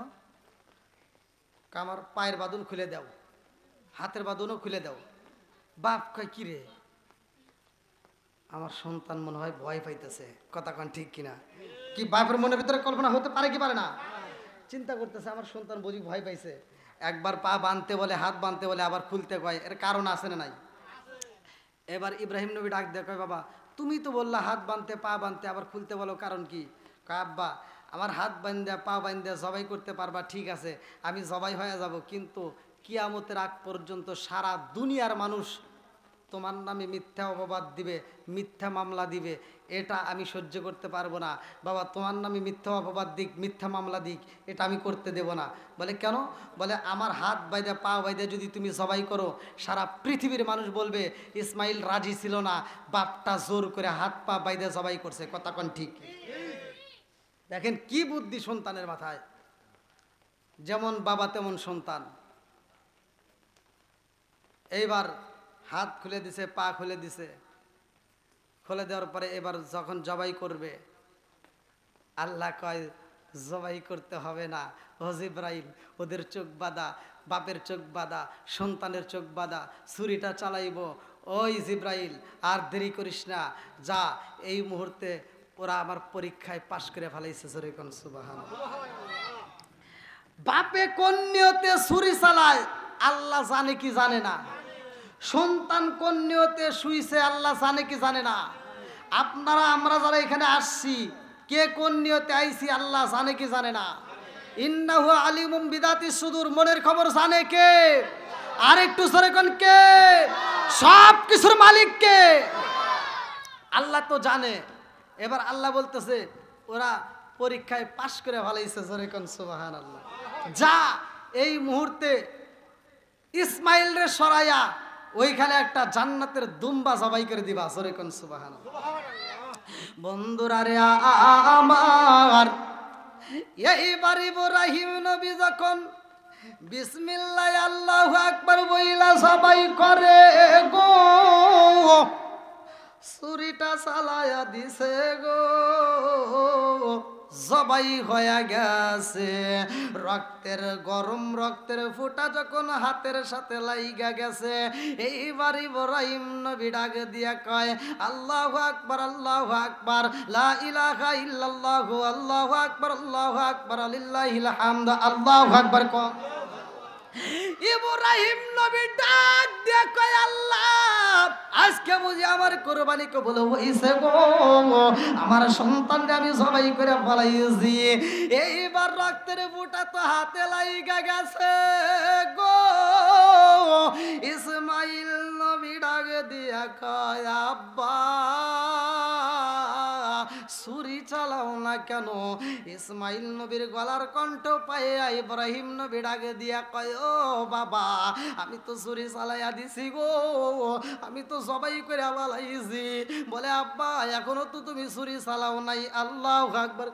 আমার পায়ের বাঁধন খুলে দাও, হাতের বাঁধনও খুলে দাও। বাপ কয়, কি রে, আমার সন্তান মনে হয় ভয় পাইতেছে, কথা কোন ঠিক কিনা? কি বাপের মনের ভিতরে কল্পনা হতে পারে কি পারে না? চিন্তা করতেছে আমার সন্তান বুঝি ভয় পাইছে, একবার পা বাঁধতে বলে, হাত বাঁধতে বলে, আবার খুলতে কয়, এর কারণ আছে না নাই? এবার ইব্রাহিম নবী ডাক দেয়, কয় বাবা তুমি তো বললা হাত বাঁধতে পা বাঁধতে, আবার খুলতে বলো, কারণ কি? কয় আব্বা আমার হাত বাঁধা পা বাঁধা জবাই করতে পারবা, ঠিক আছে আমি জবাই হয়ে যাব, কিন্তু কিয়ামতের আগ পর্যন্ত সারা দুনিয়ার মানুষ তোমার নামে মিথ্যা অপবাদ দিবে, মিথ্যা মামলা দিবে, এটা আমি সহ্য করতে পারবো না। বাবা তোমার নামে মিথ্যা অপবাদ দিক, মিথ্যা মামলা দিক, এটা আমি করতে দেব না। বলে কেন? বলে আমার হাত বাইদা পা বাইদা যদি তুমি জবাই করো, সারা পৃথিবীর মানুষ বলবে ইসমাইল রাজি ছিল না, বাপটা জোর করে হাত পা বাইদা জবাই করছে, কথা কোন ঠিক? দেখেন কি বুদ্ধি সন্তানের মাথায়, যেমন বাবা তেমন সন্তান। এইবার হাত খুলে দিছে, পা খুলে দিছে, খুলে দেওয়ার পরে এবার যখন জবাই করবে, আল্লাহ কয় জবাই করতে হবে না, ও জিবরাইল ওদের চোখ বাঁধা, বাপের চোখ বাঁধা, সন্তানের চোখ বাঁধা, ছুরিটা চালাইব। ওই জিবরাইল আর দেরি করিস না, যা এই মুহূর্তে ওরা আমার পরীক্ষায় পাশ করে ফেলাইছে। জোরে কোন সুবহানাল্লাহ। বাপে কোন নিয়তে ছুরি চালায় আল্লাহ জানে কি জানে না? সন্তান কোন নিয়তে শুইছে আল্লাহ জানে কি জানে না? আপনারা আমরা যারা এখানে আসছি, কে কোন নিয়তে আইছি আল্লাহ জানে কি জানে না? ইন্নাহু আলিমুম বিদাতিস সুদূর, মনের খবর জানে কে? আর একটু জোরে কোন কে? সব কিছুর মালিক কে? আল্লাহ তো জানে। এবার আল্লাহ বলতেছে ওরা পরীক্ষায় পাশ করে ফেলাইছে। জোরে কোন সুবহানাল্লাহ। যা এই মুহূর্তে ইসমাইল রে সরাইয়া ওইখানে একটা জান্নাতের দুম্বা জবাই করে দিবা। জোরে কোন সুবহানাল্লাহ। বন্ধুরা রে আমার, এইবার ইব্রাহিম নবী যখন বিসমিল্লাহ আল্লাহু আকবার বইলা জবাই করে গো, ছুরিটা চালায়া দিছে গো, জবাই হয়ে গেছে। রক্তের গরম রক্তের ফোঁটা যখন হাতের সাথে লাইগা গেছে, এইবার ইব্রাহিম নবী ডাক দিয়া কয় আল্লাহু আকবার, আল্লাহু আকবার, লা ইলাহা ইল্লাল্লাহু, আল্লাহু আকবার, আল্লাহু আকবার, লিল্লাহিল হামদ, আল্লাহু আকবার। কম ইব্রাহিম নবী ডাক দিয়া কয় আল্লাহ আজকে বুঝি আমার কুরবানি কবুল হইছে গো, আমার সন্তানকে আমি জবাই করে ফলাইছি। এইবার রক্তের ফোঁটা তো হাতে লাইগা গেছে গো। ইসমাইল নবী ডাক দিয়া কয় আব্বা ছুরি চালাও না কেন? ইসমাইল নবীর গলার কণ্ঠ পাইয়া ইব্রাহিম নবী ডাকে দিয়া কয় ও বাবা আমি তো ছুরি চালাইয়া দিছি গো, আমি তো জবাই করে ফেলাইছি। বলে আব্বা এখনো তো তুমি ছুরি চালাও নাই। আল্লাহু আকবার।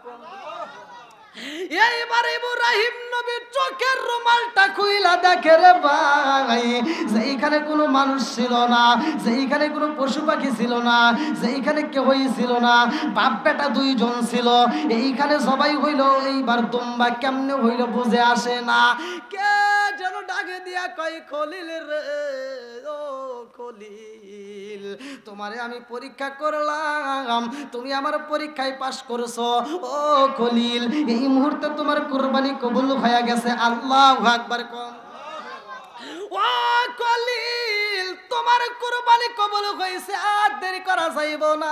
এইবার ইব্রাহিম নবী চোখের রুমালটা খুইলা দেখে রে ভাই, যেইখানে কোনো মানুষ ছিল না, যেইখানে কোনো পশু পাখি ছিল না, যেইখানে কেউই ছিল না, বাপ বেটা দুইজন ছিল, এইখানে সবাই হইল। এইবার দুম্বা কেমনে হইল বুঝে আসে না। কে যেন ডাকে দিয়া কয় খলিল রে, ও খলিল তোমারে আমি পরীক্ষা করলাম, তুমি আমার পরীক্ষায় পাশ করছো। ও খলিল এই মুহূর্তে তোমার কুরবানি কবুল হয়ে গেছে। আল্লাহু আকবার। কম ও খলিল তোমার কুরবানি কবুল হয়েছে, আর দেরি করা যাইব না।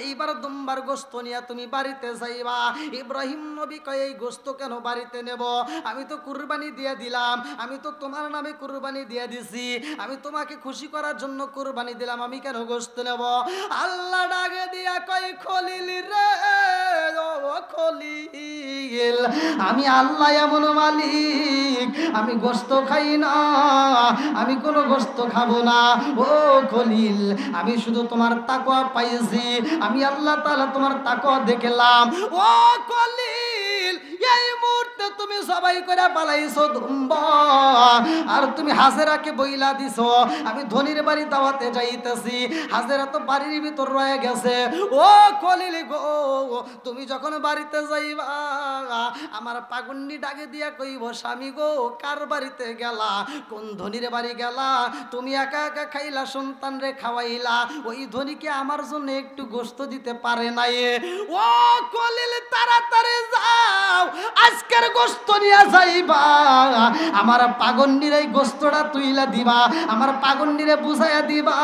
এইবার দুম্বার গোশত নিয়ে তুমি বাড়িতে যাইবা। ইব্রাহিম নবী কয় এই গোশত কেন বাড়িতে নেব? আমি তো কুরবানি দিয়ে দিলাম, আমি তো তোমার নামে কুরবানি দিয়ে দিছি, আমি তোমাকে খুশি করার জন্য কুরবানি দিলাম, আমি কেন গোশত নেব? আল্লাহ ডাকে দিয়া কয় খলিল রে, ও খলিল, আমি আল্লাহ এমন মালিক, আমি গোশত খাই না, আমি কোনো গোশত খাবো না। ও খলিল, আমি শুধু তোমার তাকওয়া পাইছি, আমি আল্লাহ তাআলা তোমার তাকওয়া দেখলাম। ও খলিল, এই মুহূর্তে তুমি সবাই করে পালাইছো দুম্বা, আর তুমি হাজেরাকে বইলা দিছো আমি ধনির বাড়ি দাওয়াতে যাইতেছি, হাজেরা তো বাড়ির ভিতর রয়ে গেছে। ও খলিল গো, তুমি যখন বাড়িতে যাইবা আমার পাগুন্ডি ডাকে দিয়া কইব, স্বামী গো কার বাড়িতে গেলা, কোন ধনির বাড়ি গেলা, তুমি একা একা খাইলা, সন্তান রে খাওয়াইলা, ওই ধনীকে আমার জন্য একটু গোশত দিতে পারে নাই? ও খলিল তাড়াতাড়ি যাও, আজকের গোশত নিয়ে যাইবা, আমার পাগন্ডির এই গোশতটা তুইলা দিবা, আমার পাগন্ডিরে বুঝাইয়া দিবা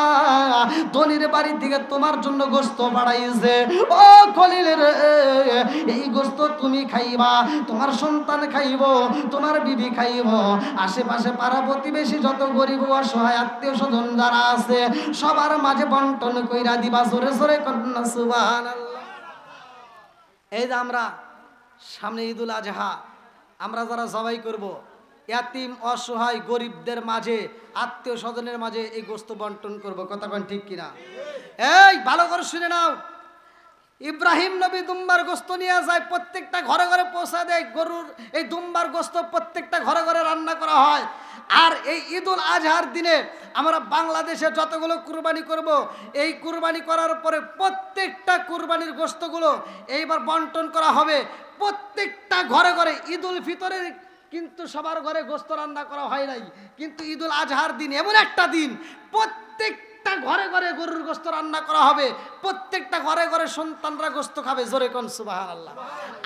ধনির বাড়ি থেকে তোমার জন্য গোশত বাড়াইছে। ও খলিল রে, এই গোশত তুমি খাইবা, তোমার সন্তান খাইব, তোমার বিবি খাইব, আশেপাশে পাড়া প্রতিবেশী যত গরিব অসহায় আত্মীয় স্বজন যারা আছে সবার মাঝে বন্টন কইরা দিবা। জোরে জোরে কন্যা সুবহানাল্লাহ। এই যে আমরা সামনে ঈদুল আজহা, আমরা যারা জবাই করব, ইয়াতিম অসহায় গরিবদের মাঝে আত্মীয় স্বজনের মাঝে এই গোশত বন্টন করব। কথা কোন ঠিক কিনা? এই ভালো করে শুনে নাও, ইব্রাহিম নবী দুম্বার গোশত নিয়ে যায়, প্রত্যেকটা ঘরে ঘরে পৌঁছা দেয়। গরুর এই দুম্বার গোশত প্রত্যেকটা ঘরে ঘরে রান্না করা হয়। আর এই ঈদুল আজহার দিনে আমরা বাংলাদেশে যতগুলো কুরবানি করব, এই কুরবানি করার পরে প্রত্যেকটা কুরবানির গোশতগুলো এইবার বন্টন করা হবে প্রত্যেকটা ঘরে ঘরে। ঈদুল ফিতরের কিন্তু সবার ঘরে গোশত রান্না করা হয় নাই, কিন্তু ঈদুল আজহার দিন এমন একটা দিন প্রত্যেকটা ঘরে ঘরে গরুর গোশত রান্না করা হবে, প্রত্যেকটা ঘরে ঘরে সন্তানরা গোশত খাবে। জোরে কোন সুবহানাল্লাহ।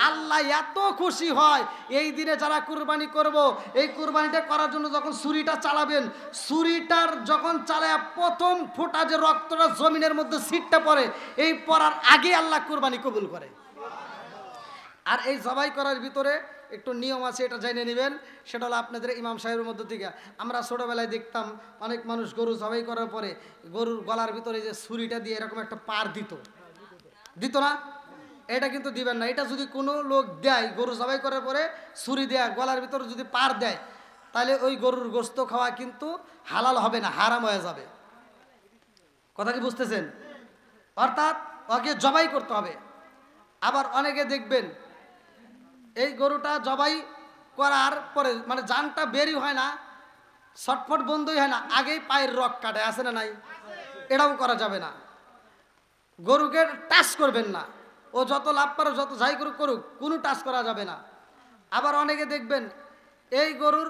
আল্লাহ এত খুশি হয় এই দিনে যারা কুরবানি করব, এই কুরবানিটা করার জন্য যখন ছুরিটা চালাবেন, ছুরিটার যখন চালায় প্রথম ফোঁটা যে রক্তটা জমিনের মধ্যে ছিটটা পড়ে, এই পড়ার আগে আল্লাহ কুরবানি কবুল করে। আর এই জবাই করার ভিতরে একটু নিয়ম আছে, এটা জেনে নেবেন। সেটা হলো আপনাদের ইমাম সাহেবের মধ্য থেকে। আমরা ছোটোবেলায় দেখতাম অনেক মানুষ গরু জবাই করার পরে গরুর গলার ভিতরে যে ছুরিটা দিয়ে এরকম একটা পার দিত না? এটা কিন্তু দিবেন না। এটা যদি কোনো লোক দেয়, গরু জবাই করার পরে ছুরি দেয়া গলার ভিতরে যদি পার দেয়, তাহলে ওই গরুর গোশত খাওয়া কিন্তু হালাল হবে না, হারাম হয়ে যাবে। কথা কি বুঝতেছেন? অর্থাৎ ওকে জবাই করতে হবে। আবার অনেকে দেখবেন এই গরুটা জবাই করার পরে মানে জানটা বেরি হয় না, ছটফট বন্ধই হয় না, আগেই পায়ের রক কাটে, আছে না নাই? এটাও করা যাবে না। গরুকে টাচ করবেন না, ও যত লাভ পারে যত যাই করুক করুক, কোনো টাচ করা যাবে না। আবার অনেকে দেখবেন এই গরুর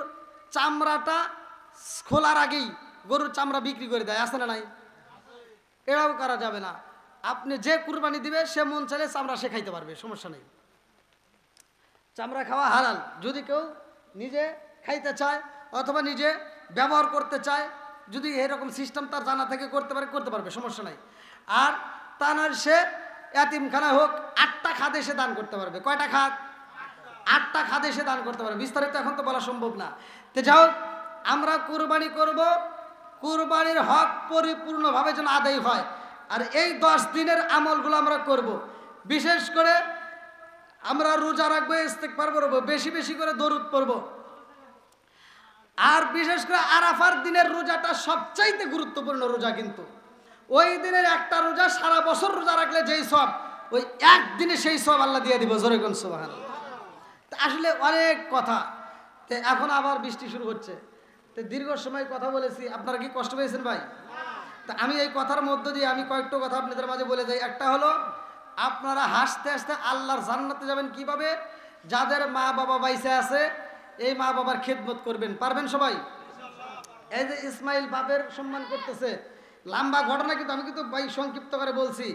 চামড়াটা খোলার আগেই গরুর চামড়া বিক্রি করে দেয়, আছে না নাই? এটাও করা যাবে না। আপনি যে কুরবানি দিবে সে মন চাইলে চামড়া সে খাইতে পারবে, সমস্যা নেই। চামড়া খাওয়া হালাল। যদি কেউ নিজে খাইতে চায় অথবা নিজে ব্যবহার করতে চায়, যদি এরকম সিস্টেম তার জানা থেকে করতে পারবে, সমস্যা নাই। আর তা নয় সে এতিমখানা হোক 8টা খাদে সে দান করতে পারবে। কয়টা খাদ? 8টা খাদে সে দান করতে পারবে। বিস্তারিত এখন তো বলা সম্ভব না। তো যাও, আমরা কুরবানি করব, কুরবানির হক পরিপূর্ণভাবে যেন আদায় হয়। আর এই 10 দিনের আমলগুলো আমরা করব। বিশেষ করে আমরা রোজা রাখবো, ইস্তেগফার করব, বেশি বেশি করে দরুদ পড়ব। আর বিশেষ করে আরাফার দিনের রোজাটা সবচাইতে গুরুত্বপূর্ণ রোজা। কিন্তু ওই দিনের একটা রোজা সারা বছর রোজা রাখলে যেই সব, ওই একদিনে সেই সব আল্লাহ দিয়ে দিব। জোরে কোন সুবহানাল্লাহ। আসলে অনেক কথা, তো এখন আবার বৃষ্টি শুরু হচ্ছে, তো দীর্ঘ সময় কথা বলেছি, আপনারা কি কষ্ট পেয়েছেন ভাই? তা আমি এই কথার মধ্য দিয়ে আমি কয়েকটা কথা আপনাদের মাঝে বলে যাই। একটা হলো, আপনারা হাসতে হাসতে আল্লাহর জান্নাতে যাবেন কিভাবে? যাদের মা বাবা বাইসে আছে এই মা বাবার খেদমত করবেন, পারবেন সবাই? এই যে ইসমাইল বাপের সম্মান করতেছে, লম্বা ঘটনা কিন্তু আমি কিন্তু ভাই সংক্ষিপ্ত করে বলছি।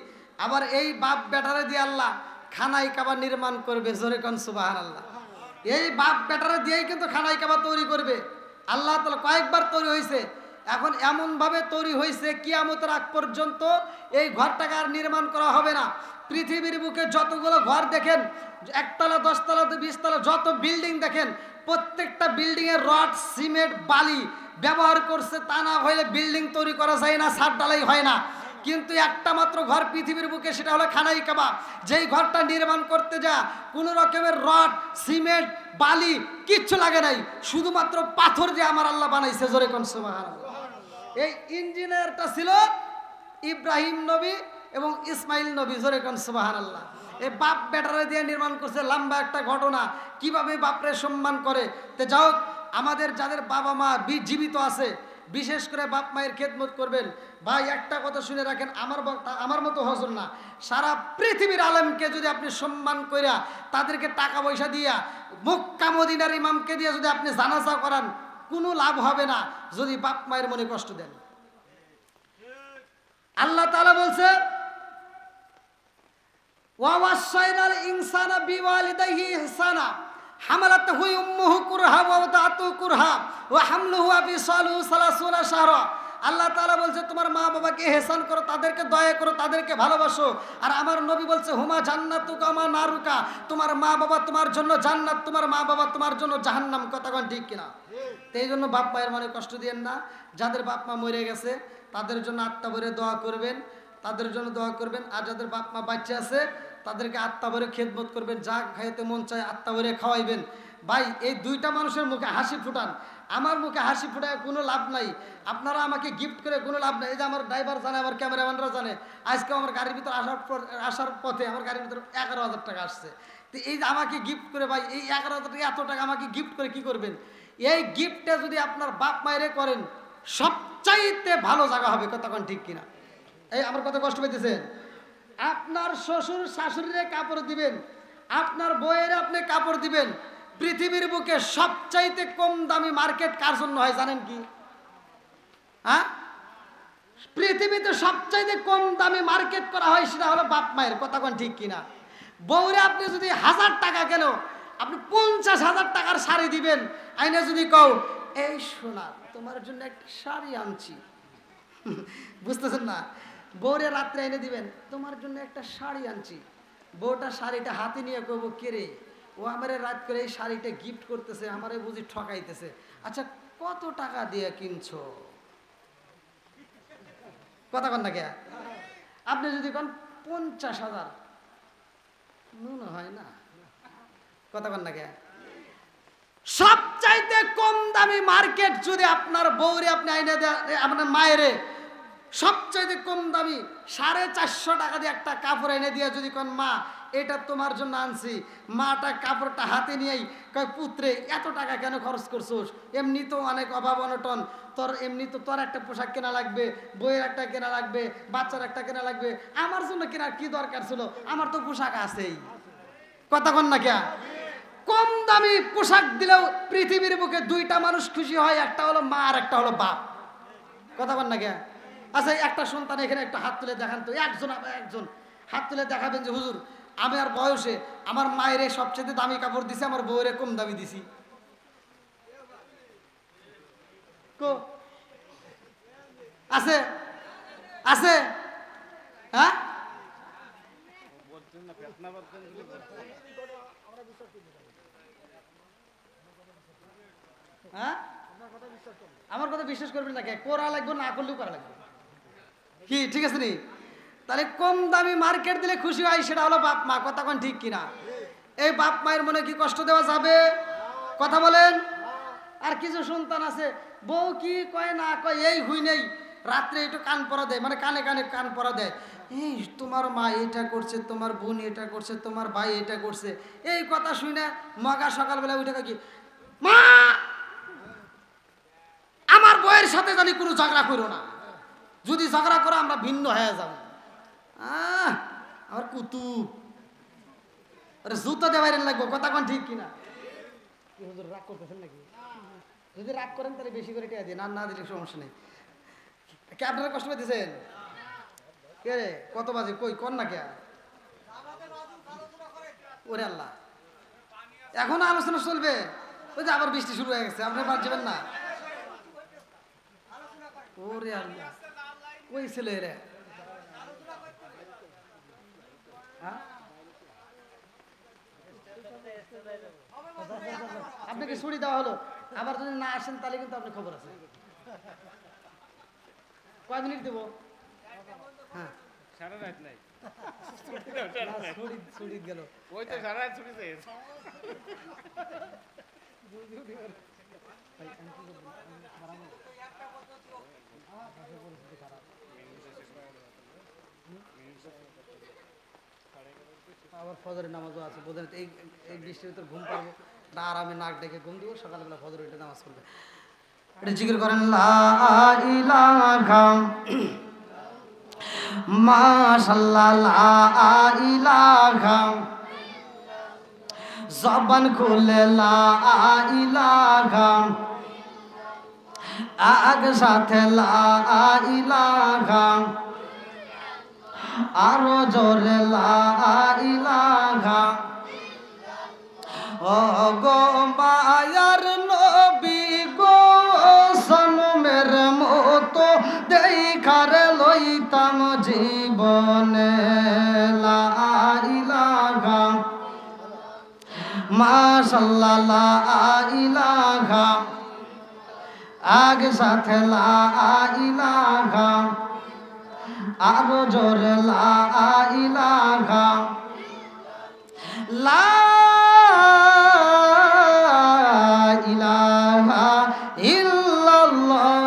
আবার এই বাপ বেটারে দিয়ে আল্লাহ খানাই কাবা নির্মাণ করবে। জোরে কোন সুবহানাল্লাহ। এই বাপ বেটারে দিয়েই কিন্তু খানাই কাবা তৈরি করবে। আল্লাহ তাআলা কয়েকবার তৈরি হয়েছে, এখন এমনভাবে তৈরি হয়েছে কিয়ামতের আগ পর্যন্ত এই ঘরটাকে আর নির্মাণ করা হবে না। পৃথিবীর বুকে যতগুলো ঘর দেখেন, 1 তলা 10 তলা 20 তলা যত বিল্ডিং দেখেন, প্রত্যেকটা বিল্ডিংয়ের রড সিমেন্ট বালি ব্যবহার করছে, তা না হলে বিল্ডিং তৈরি করা যায় না, ছাদ ঢালাই হয় না। কিন্তু একটা মাত্র ঘর পৃথিবীর বুকে, সেটা হলো খানাই কাবা। যেই ঘরটা নির্মাণ করতে যা কোনো রকমের রড সিমেন্ট বালি কিচ্ছু লাগে নাই, শুধুমাত্র পাথর দিয়ে আমার আল্লাহ বানাইছে। জোরে কোন সুবহানাল্লাহ। এই ইঞ্জিনিয়ারটা ছিল ইব্রাহিম নবী এবং ইসমাইল নবী। জোরে কোন সুবহানাল্লাহ। এই বাপ বেটারে দিয়ে নির্মাণ করছে। লম্বা একটা ঘটনা, কিভাবে বাপরে সম্মান করে। তো যাও, আমাদের যাদের বাবা মা জীবিত আছে, বিশেষ করে বাপ মায়ের খেদমত করবেন। ভাই একটা কথা শুনে রাখেন, আমার মতো হজর না, সারা পৃথিবীর আলেমকে যদি আপনি সম্মান কইরা তাদেরকে টাকা পয়সা দিয়া মক্কা মদিনার ইমামকে দিয়ে যদি আপনি জানাজা করান, কোনো লাভ হবে না যদি বাপ মায়ের মনে কষ্ট দেন। আল্লাহ তাআলা বলছে, ওয়া ওয়াসাইনাল ইনসানা বিওয়ালিদাইহি ইহসানা হামালাতহু উম্মুহু কুরহা ওয়া ওয়াদাতু কুরহা ওয়া হামলুহু ওয়া ফিসালুহু 30 শাহরা। আল্লাহ তাআলা বলছে তোমার মা বাবাকে ইহসান করো, তাদেরকে দয়া করো, তাদেরকে ভালোবাসো। আর আমার নবী বলছে হুমা জান্নাতুকা মা নারুকা, তোমার মা বাবা তোমার জন্য জান্নাত, তোমার মা বাবা তোমার জন্য জাহান্নাম। কথা কোন ঠিক কিনা? তো এই জন্য বাপ মায়ের মনে কষ্ট দিয়েন না। যাদের বাপ মা মরে গেছে তাদের জন্য আত্মা ভরে দোয়া করবেন, তাদের জন্য দোয়া করবেন। আর যাদের বাপ মা বাচ্চা আছে তাদেরকে আত্মা ভরে খেদমত করবেন, যা খাইতে মন চায় আত্মা ভরে খাওয়াইবেন। ভাই এই দুইটা মানুষের মুখে হাসি ফুটান, আমার মুখে হাসি ফুটায় কোনো লাভ নাই। আপনারা আমাকে গিফট করে কোনো লাভ নাই। এই যে আমার ড্রাইভার জানে, আমার ক্যামেরাম্যানরা জানে, আজকে আমার গাড়ির ভিতর আসার পথে আমার গাড়ির ভিতর 11,000 টাকা আসছে। তো এই যে আমাকে গিফট করে, ভাই এই 11,000 টাকা, এত টাকা আমাকে গিফট করে কি করবেন? এই গিফটটা যদি আপনার বাপ মায়েরে করেন, সবচাইতে ভালো জায়গা হবে। কতক্ষণ ঠিক কিনা? এই আমার কথা কষ্ট পেতেছেন? আপনার শ্বশুর শাশুড়িরে কাপড় দিবেন, আপনার বউয়ের আপনি কাপড় দিবেন। পৃথিবীর বুকে সবচাইতে কম দামি মার্কেট কার জন্য হয় জানেন কি? হ্যাঁ, পৃথিবীতে সবচাইতে কম দামি মার্কেট করা হয়, সেটা হলো বাপ মায়ের। কথা কোন ঠিক কিনা? বউরে আপনি যদি 1000 টাকা কেন, আপনি 50,000 টাকার শাড়ি দিবেন, আইনে যদি কও এই সোনা তোমার জন্য একটা শাড়ি আনছি, বুঝতেছেন না? বউরে রাত্রে এনে দিবেন, তোমার জন্য একটা শাড়ি আনছি। বউটা শাড়িটা হাতে নিয়ে কব, কে রে, ও আমারে রাত করে এই শাড়িটা গিফট করতেছে, আমারে বুঝি ঠকাইতেছে। আচ্ছা কত টাকা দিয়ে কিনছো? কথা কন না কে? আপনি যদি কোন 50,000, মনে হয় না। কথা কন না কে? সবচাইতে কম দামি মার্কেট যদি আপনার বউরে আপনি আইনে দেন, আপনার মায়েরে সবচাইতে কম দামি 450 টাকা দিয়ে একটা কাপড় এনে দিয়ে যদি কোন মা এটা তোমার জন্য আনছি, মাটা কাপড়টা হাতে নিয়েই কয় পুত্রে এত টাকা কেন খরচ করছোস? এমনি তো অনেক অভাব অনটন, তোর এমনি তো তোর একটা পোশাক কেনা লাগবে, বইয়ের একটা কেনা লাগবে, বাচ্চার একটা কেনা লাগবে, আমার জন্য কেনার কি দরকার ছিল? আমার তো পোশাক আছেই। কথা কন না কে? কম দামি পোশাক দিলেও পৃথিবীর বুকে দুইটা মানুষ খুশি হয়, একটা হলো মা আর একটা হলো বাপ। কথা কন না কে? আচ্ছা একটা সন্তান এখানে একটা হাত তুলে দেখান তো, একজন হাত তুলে দেখাবেন যে হুজুর আমি আর বয়সে আমার মায়ের সবচেয়ে দামি কাপড় দিছি, আমার বউরে কম দামি দিছি। আছে আছে? হ্যাঁ, হ্যাঁ আমার কথা বিশ্বাস করবেন না কে? করা লাগবে, না করলেও করা লাগবে। কি ঠিক আছে নি? তাহলে কম দামি মার্কেট দিলে খুশি হয়, সেটা হলো বাপ মা। কথা কোন ঠিক কিনা? এই বাপ মায়ের মনে কি কষ্ট দেওয়া যাবে? কথা বলেন। আর কিছু সন্তান আছে, বউ কি কয় না কয় এই হুই নেই, রাত্রে একটু কান পরা দেয়, মানে কানে কানে কান পরা দেয়, এই তোমার মা এটা করছে, তোমার বোন এটা করছে, তোমার ভাই এটা করছে। এই কথা শুনে মগা সকালবেলা উঠে কি, মা আমার বউয়ের সাথে জানি কোনো ঝগড়া করো না, যদি ঝগড়া করো আমরা ভিন্ন হয়ে যাব। আমার কুতুব জুতো দেওয়াই লাগবো। কথা কোন ঠিক কিনা? রাগ করতেছেন নাকি? যদি রাগ করেন তাহলে বেশি করে টিয়া দিয়ে, না দিলে সমস্যা নেই। কে আপনারা কষ্ট পেতেছেন? কে রে, কত বাজে? কই কন না কে? ওরে আল্লাহ, এখনো আলোচনা চলবে? ওই যে আবার বৃষ্টি শুরু হয়ে গেছে, আপনি বাদ যাবেন না। ওরে আল্লাহ, কই ছিল রে? হ্যাঁ, আপনাকে ছুটি দেওয়া হলো, আবার যদি না আসেন তাহলে কিন্তু আপনার খবর আছে। কয় মিনিট দেবো? হ্যাঁ, সারা রাত নাই, ছুটি গেল। ওই তো সারা রাত ছুটি চেয়েছে। আবার ফজরের নামাজও আছে, বোধ হয় এই বৃষ্টির ভিতর ঘুম পাবো না, আরামে নাক ডেকে ঘুম দিব, সকালবেলা ফজর উঠে নামাজ পড়বে। এটা জিকির করেন লা ইলাহা মাশাআল্লাহ, লা ইলাহা, জবান খুলে লা ইলাহা, আগ সাথে লা ইলাহা, আরো জোরে লা ইলাহা। ও গো মায়ার নবী গো, সনমের মতো দেখার লইতাম জীবনে লা ইলাহা মাশাআল্লাহ, লা ইলাহা, আগে সাথে লা ইলাহা, আরো জোরে লা ইলাহা, লা ইলাহা ইল্লাল্লাহু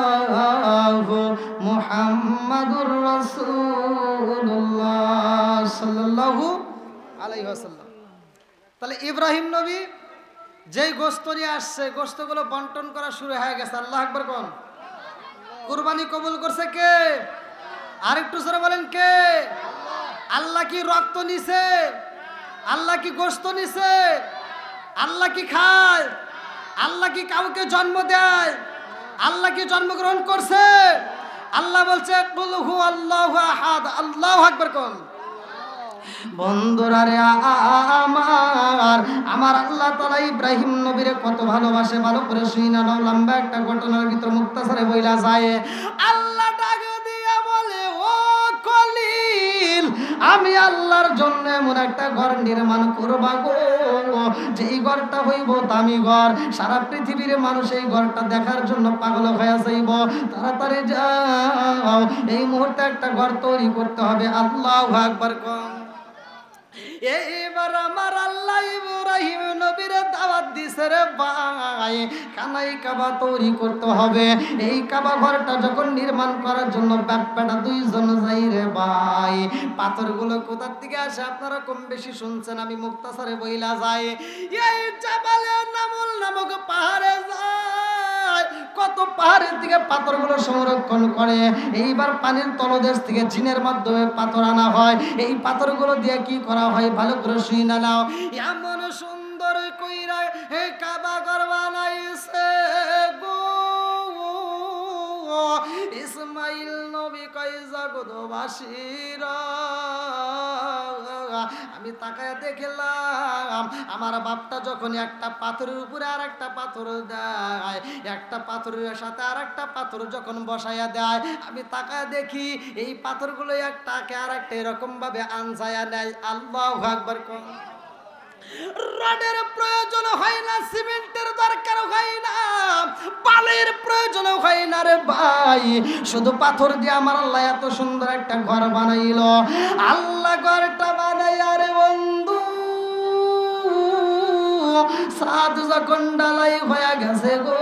মুহাম্মাদুর রাসূলুল্লাহ সাল্লাল্লাহু আলাইহি ওয়াসাল্লাম। তাহলে ইব্রাহিম নবী যেই গোশত নিয়ে আসছে, গোশতগুলো বন্টন করা শুরু হয়ে গেছে। আল্লাহু আকবার কোন? কুরবানি কবুল করছে কে? আরেকটু জোরে বলেন কে? আল্লাহ কি রক্ত নিছে? আল্লাহ কি গোশত নিছে? আল্লাহ কি খায়? আল্লাহ কি কাউকে জন্ম দেয়? আল্লাহ কি জন্মগ্রহণ করছে? আল্লাহ বলছে কুল হু আল্লাহু আহাদ। আল্লাহু আকবার কোন? বন্ধুরা রে আমার আল্লাহ তাআলা ইব্রাহিম নবীরে কত ভালোবাসে, ভালো করে শুইনা নাও। লম্বা একটা ঘটনার ভিতর মুক্তাসারে বইলা যায়। আল্লাহ ডাক দিয়া বলে, ও খলিল, আমি আল্লাহর জন্য এমন একটা ঘর নির্মাণ করব গো, যেই ঘরটা হইব দামি ঘর, সারা পৃথিবীর মানুষ এই ঘরটা দেখার জন্য পাগল হয়ে যাইব। তাড়াতাড়ি যাও, এই মুহূর্তে একটা ঘর তৈরি করতে হবে। আল্লাহু আকবার কোন? এইবার আমার আল্লাহ ইব্রাহিম নবীর দাওয়াত দিছে রে ভাই, কানাই কাবা তৈরি করতে হবে। এই কাবা ঘরটা যখন নির্মাণ করার জন্য ব্যাপারটা দুইজন যাই রে ভাই। পাথরগুলো কোথার থেকে আসে আপনারা কম বেশি শুনছেন, আমি মুক্তাসারে বইলা যাই। এই জাবালে নামুল নামক পাহাড়ে যায়, কত পাহাড়ের দিকে পাথরগুলো সংরক্ষণ করে। এইবার পানির তলদেশ থেকে জিনের মাধ্যমে পাথর আনা হয়। এই পাথরগুলো দিয়ে কি করা হয় ভালো করে শুই না নাও। এমন সুন্দর কইরা এই কাবা ঘর বানাইছে গো, ইসমাইল নবী কই জগৎবাসীরা, আমি তাকায় দেখলাম আমার বাপটা যখন একটা পাথরের উপরে আর একটা পাথর দেয়, একটা পাথরের সাথে আর একটা পাথর যখন বসাইয়া দেয়, আমি তাকায় দেখি এই পাথরগুলো একটাকে আর একটা এরকম ভাবে আনসায়া নেয়। আল্লাহু আকবার কোন? রডের প্রয়োজন হয় না, সিমেন্টের দরকার হয় না, বালির প্রয়োজন হয় না রে ভাই, শুধু পাথর দিয়ে আমার আল্লাহ এত সুন্দর একটা ঘর বানাইলো। আল্লাহ ঘরটা বানাইয়া রে বন্ধু, সাত যখন ডালাই হয়ে গেছে গো,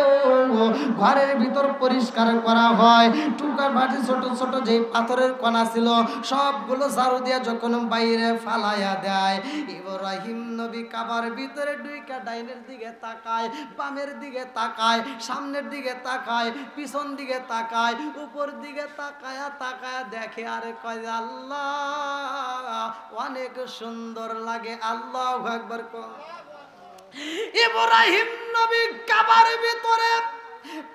ঘরের ভিতর পরিষ্কার করা হয়। টুকা ভাটি ছোট ছোট যে পাথরের কণা ছিল সবগুলো ঝাড়ু দিয়ে যখন বাইরে ফালাইয়া দেয়, ইব্রাহিম নবী কাবার ভিতরে দুইটা ডাইনের দিকে তাকায়, বামের দিকে তাকায়, সামনের দিকে তাকায়, পিছন দিকে তাকায়, উপর দিকে তাকায়া তাকায়া দেখে আরে কয় আল্লাহ অনেক সুন্দর লাগে। আল্লাহু আকবার কোন? ইব্রাহিম নবী কাবার ভিতরে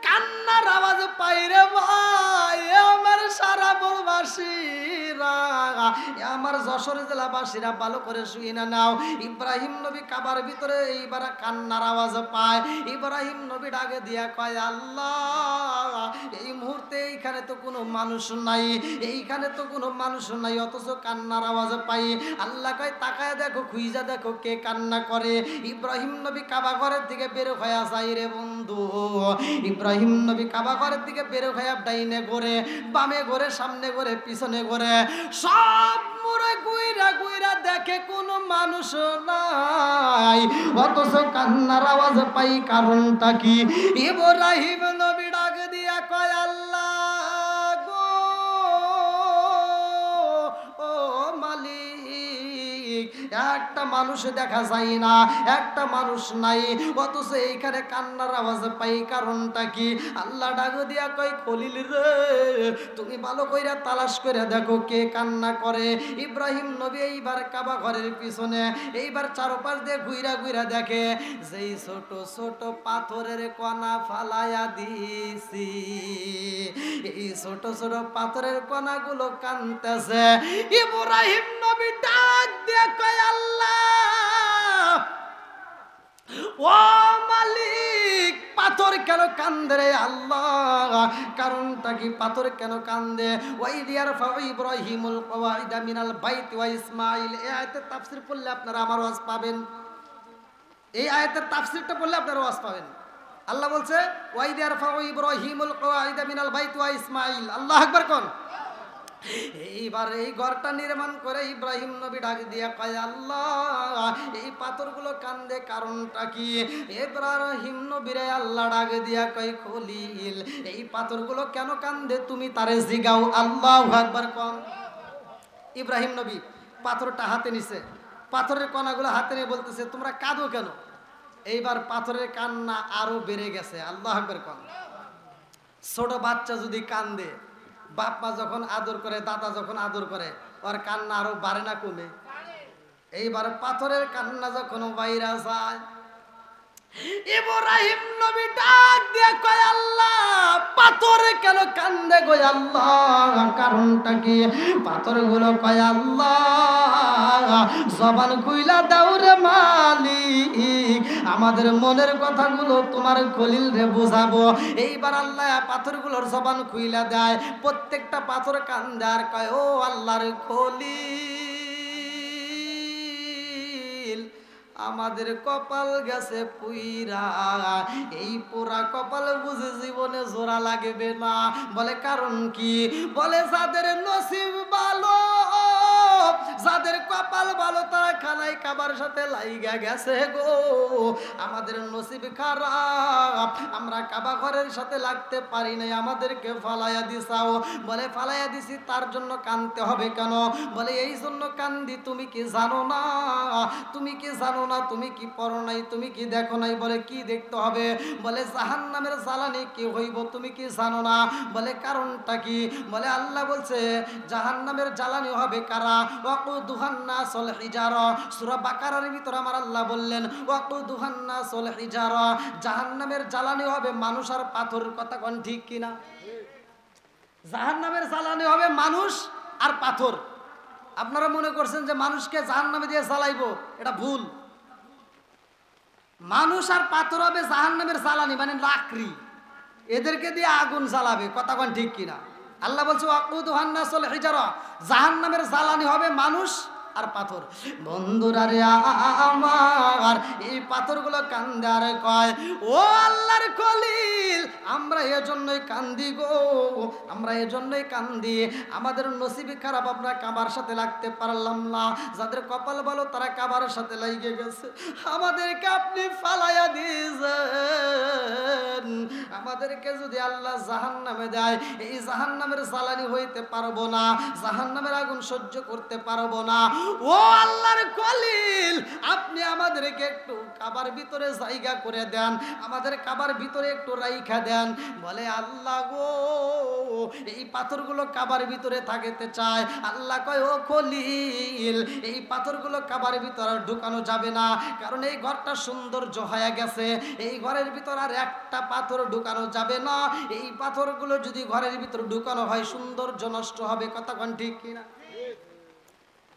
কান্নার আওয়াজ পাইরে ভাই, আমার সারা বলবাসীরা, আমার যশোর জেলাবাসীরা ভালো করে শুই না নাও। ইব্রাহিম নবী কাবার ভিতরে এইবার কান্নার আওয়াজ পায়। ইব্রাহিম নবী ডাকে দিয়া কয় আল্লাহ এই মুহূর্তে এইখানে তো কোনো মানুষ নাই, এইখানে তো কোনো মানুষ নাই, অথচ কান্নার আওয়াজ পাই। আল্লাহ কয় তাকায় দেখো, খুইজা দেখো কে কান্না করে। ইব্রাহিম নবী কাবা ঘরের দিকে বের হয়ে যায় রে বন্ধু। ইব্রাহিম নবী কাবা ঘরের দিকে বের হয়ে ডাইনে ঘোরে, বামে ঘোরে, সামনে ঘোরে, পিছনে ঘোরে, সব মোড়ে গুইরা গুইরা দেখে কোনো মানুষ নাই, অথচ কান্নার আওয়াজ পাই। কারণটা কি? ইব্রাহিম নবী ডাক দিয়া কয় আল্লাহ গো, ও মালিক, একটা মানুষ দেখা যায় না, একটা মানুষ নাই, অথচ এইখানে কান্নার আওয়াজ পাই। কারণটা কি? আল্লাহ ডাক দিয়া কয় খলিল রে, তুমি ভালো কইরা তালাশ করে দেখো কে কান্না করে। ইব্রাহিম নবী এইবার কাবা ঘরের পিছনে এইবার চারপাশ দিয়ে ঘুইরা ঘুইরা দেখে যেই ছোট ছোট পাথরের কণা ফালায়া দিছি, এই ছোট ছোট পাথরের কণাগুলো কানতেছে। ইব্রাহিম নবী ডাক দিয়ে কয় আল্লাহ ও মালিক, পাথর কেন কান্দে রে আল্লাহ? কারণটা কি? পাথর কেন কান্দে? ওয়াইদিয়ার ফাউ ইব্রাহিমুল কওয়াইদা মিনাল বাইত ওয়া ইসমাঈল। এই আয়াতের তাফসীর পড়লে আপনারা আমার ওয়াজ পাবেন। এই আয়াতের তাফসীরটা পড়লে আপনারা ওয়াজ পাবেন। আল্লাহ বলছে ওয়াইদিয়ার ফাউ ইব্রাহিমুল কওয়াইদা মিনাল বাইত ওয়া ইসমাঈল। আল্লাহু আকবার কোন। এইবার এই ঘরটা নির্মাণ করে ইব্রাহিম নবী ডাক দিয়া কয় আল্লাহ এই পাথরগুলো কান্দে, কারণটা কি? ইব্রাহিম নবীরে আল্লাহ ডাক দিয়া কয় খলিল, এই পাথরগুলো কেন কান্দে তুমি তারে জিগাও। আল্লাহু আকবার কোন। ইব্রাহিম নবী পাথরটা হাতে নিছে, পাথরের কণাগুলো হাতে নিয়ে বলতেছে তোমরা কাঁদো কেন? এইবার পাথরের কান্না আরো বেড়ে গেছে। আল্লাহু আকবার কোন। ছোট বাচ্চা যদি কান্দে, বাপ মা যখন আদর করে, দাদা যখন আদর করে, ওর কান্না আরো বাড়ে না কমে? এইবার পাথরের কান্না যখন বাইরা যায়, ইব্রাহিম নবী ডাক দিয়ে কয় আল্লাহ পাথরে কেন কান্দে গো আল্লাহ? কারণটা কি? পাথরগুলো কয় আল্লাহ জবান কইলা দাও রে মালিক, আমাদের মনের কথাগুলো তোমার খলিল রে বুঝাবো। এইবার আল্লাহ পাথরগুলোর জবান খুইলা দেয়, প্রত্যেকটা পাথর কান্দে আর কয় ও আল্লাহর খলিল, আমাদের কপাল গেছে পুইরা, এই পোড়া কপাল বুঝে জীবনে জোড়া লাগবে না। বলে কারণ কি? বলে যাদের নসিব ভালো, যাদের কপাল ভালো, তারা খানায় কাবার সাথে লাইগা গেছে গো। আমাদের নসিব খারাপ, আমরা কাবা ঘরের সাথে লাগতে পারি নাই, আমাদেরকে ফালাইয়া দিছাও। বলে ফালাইয়া দিছি তার জন্য কানতে হবে কেন? বলে এই জন্য কান্দি, তুমি কি জানো না? তুমি কি জানো না? তুমি কি পড়ো নাই? তুমি কি দেখো নাই? বলে কি দেখতে হবে? বলে জাহান্নামের জ্বালানি কি হইব তুমি কি জানো না? বলে কারণটা কি? বলে আল্লাহ বলছে জাহান্নামের জ্বালানি হবে কারা? ওয়াকুদুহান নাসুল হিজারা। সূরা বাকারার ভিতর আমার আল্লাহ বললেন ওয়াকুদুহান নাসুল হিজারা, জাহান্নামের জ্বালানি হবে মানুষ আর পাথর। কথা কোন ঠিক কিনা? জাহান্নামের জ্বালানি হবে মানুষ আর পাথর। আপনারা মনে করছেন যে মানুষকে জাহান্নামে দিয়ে জ্বালাইবো, এটা ভুল। মানুষ আর পাথর হবে জাহান্নামের জ্বালানি, মানে লাকড়ি, এদেরকে দিয়ে আগুন জ্বালাবে। কথা কোন ঠিক কিনা? আল্লাহ বলছে ওয়াকুদুহান নাসুল হিজারা, জাহান্নামের জ্বালানি হবে মানুষ আর পাথর। বন্ধুরা রে আমার, এই পাথরগুলো কান্দে আর কয় ও আল্লাহর খলিল, আমরা এজন্যই কান্দি গো, আমরা এজন্যই কান্দি। আমাদের নসিবে খারাপ, আমরা কাবার সাথে লাগতে পারলাম না। যাদের কপাল ভালো তারা কাবার সাথে লাগিয়ে গেছে, আমাদেরকে আপনি ফালাইয়া দিয়েছেন। আমাদেরকে যদি আল্লাহ জাহান্নামে দেয়, এই জাহান্নামের জ্বালানি হইতে পারবো না, জাহান্নামের আগুন সহ্য করতে পারবো না। ও আল্লাহর খলিল, আপনি আমাদেরকে একটু কাবার ভিতরে জায়গা করে দেন, আমাদের কাবার ভিতরে একটু রাইখা দেন। বলে আল্লাহ গো, এই পাথরগুলো কাবার ভিতরে থাকতে চায়। আল্লাহ কয় ও খলিল, এই পাথরগুলো কাবার ভিতরে ঢুকানো যাবে না, কারণ এই ঘরটা সৌন্দর্য হয়ে গেছে, এই ঘরের ভিতর আর একটা পাথর ঢুকানো যাবে না। এই পাথরগুলো যদি ঘরের ভিতরে ঢুকানো হয় সৌন্দর্য নষ্ট হবে। কথা কোন ঠিক কিনা?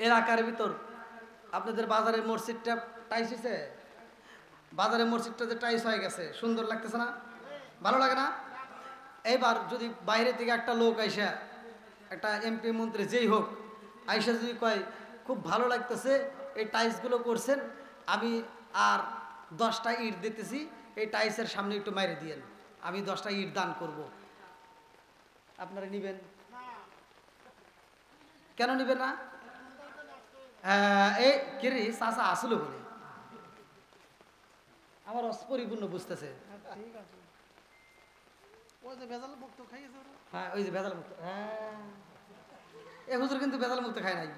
এলাকার ভিতর আপনাদের বাজারের মসজিদটা টাইস হয়েছে, বাজারের মসজিদটা যে টাইস হয়ে গেছে, সুন্দর লাগতেছে না? ভালো লাগে না? এইবার যদি বাইরে থেকে একটা লোক আইসা, একটা এমপি মন্ত্রী যেই হোক আইসা যদি কয় খুব ভালো লাগতেছে এই টাইলসগুলো করছেন, আমি আর 10টা ইট দিতেছি, এই টাইলসের সামনে একটু মাইরে দিয়েন, আমি 10টা ইট দান করব, আপনারা নিবেন? কেন নিবেন না? এই কিরি চাচা আসলো বলে আমার অপরিপূর্ণ বুঝতেছে। হ্যাঁ ওই যে ভেজাল মুক্ত, হ্যাঁ এ হুজুর কিন্তু ভেজাল মুক্ত খায় নাই,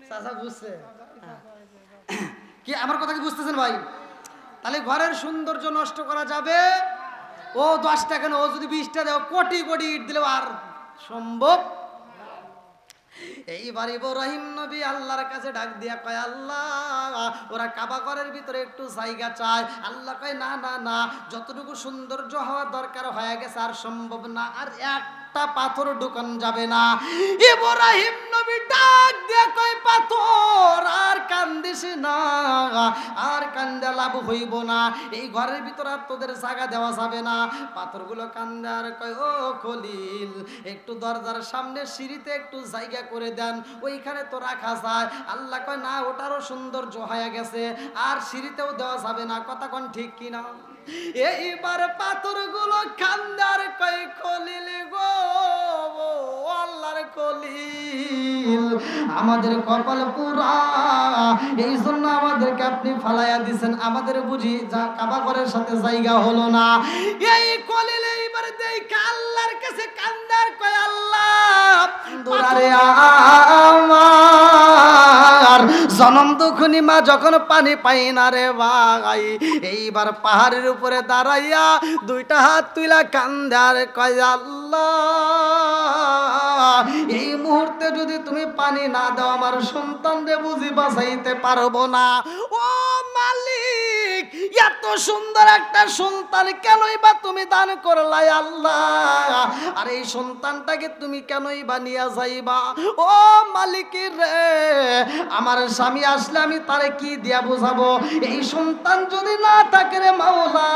চাচা বুঝছে কি আমার কথা কি বুঝতেছেন ভাই? তাহলে ঘরের সৌন্দর্য নষ্ট করা যাবে? ও 10টা কেন, ও যদি 20টা দেও, কোটি কোটি ইট দিলেও আর সম্ভব। এইবার ইব্রাহিম নবী আল্লাহর কাছে ডাক দিয়া কয়, আল্লাহ ওরা কাবা ঘরের ভিতরে একটু জায়গা চায়। আল্লাহ কয় না না না, যতটুকু সৌন্দর্য হওয়ার দরকার হয়ে গেছে, আর সম্ভব না, আর একটা পাথর ঢুকান যাবে না। ইব্রাহিম নবী ডাক দিয়া কয়, পাথর আর কান্দিস না, আর কান্দা লাভ হইব না, এই ঘরের ভিতরে আর তোদের জায়গা দেওয়া যাবে না। পাথরগুলো কান্দে আর কয়, ও খলিল একটু দরজার সামনে সিঁড়িতে একটু জায়গা করে দেন, ওইখানে তো রাখা যায়। আল্লাহ কয় না, ওটারও সৌন্দর্য হয়ে গেছে, আর সিঁড়িতেও দেওয়া যাবে না। কথা কোন ঠিক কিনা? এইবার পাথরগুলো কান্দার কয়, খলিল গো, আল্লাহর খলিল, আমাদের কপাল পুরা, এই জন্য আমাদেরকে আপনি ফালাইয়া দিছেন, আমাদের বুঝি যা কাবা ঘরের সাথে জায়গা হলো না। এই খলিল এইবার দেখে আল্লাহর কাছে কান্দার কয়, আল্লাহ দুলারে আমার জনম দুখনি মা যখন পানি পাই না রে ভাই, এইবার পাহাড়ের উপরে দাঁড়াইয়া 2টা হাত তুইলা কান্দার কয়, আল্লাহ এই মুহূর্তে যদি তুমি পানি না দাও, আমার সন্তানরে বুঝি বাঁচাইতে পারবো না। ও মালিক, এত সুন্দর একটা সন্তান কেনই বা তুমি দান করলাই আল্লাহ, আর এই সন্তানটাকে তুমি কেনই বা নিয়ে যাইবা? ও মালিক রে, আমার স্বামী আসলে আমি তারে কি দিয়া বোঝাবো? এই সন্তান যদি না থাকে রে মাওলা,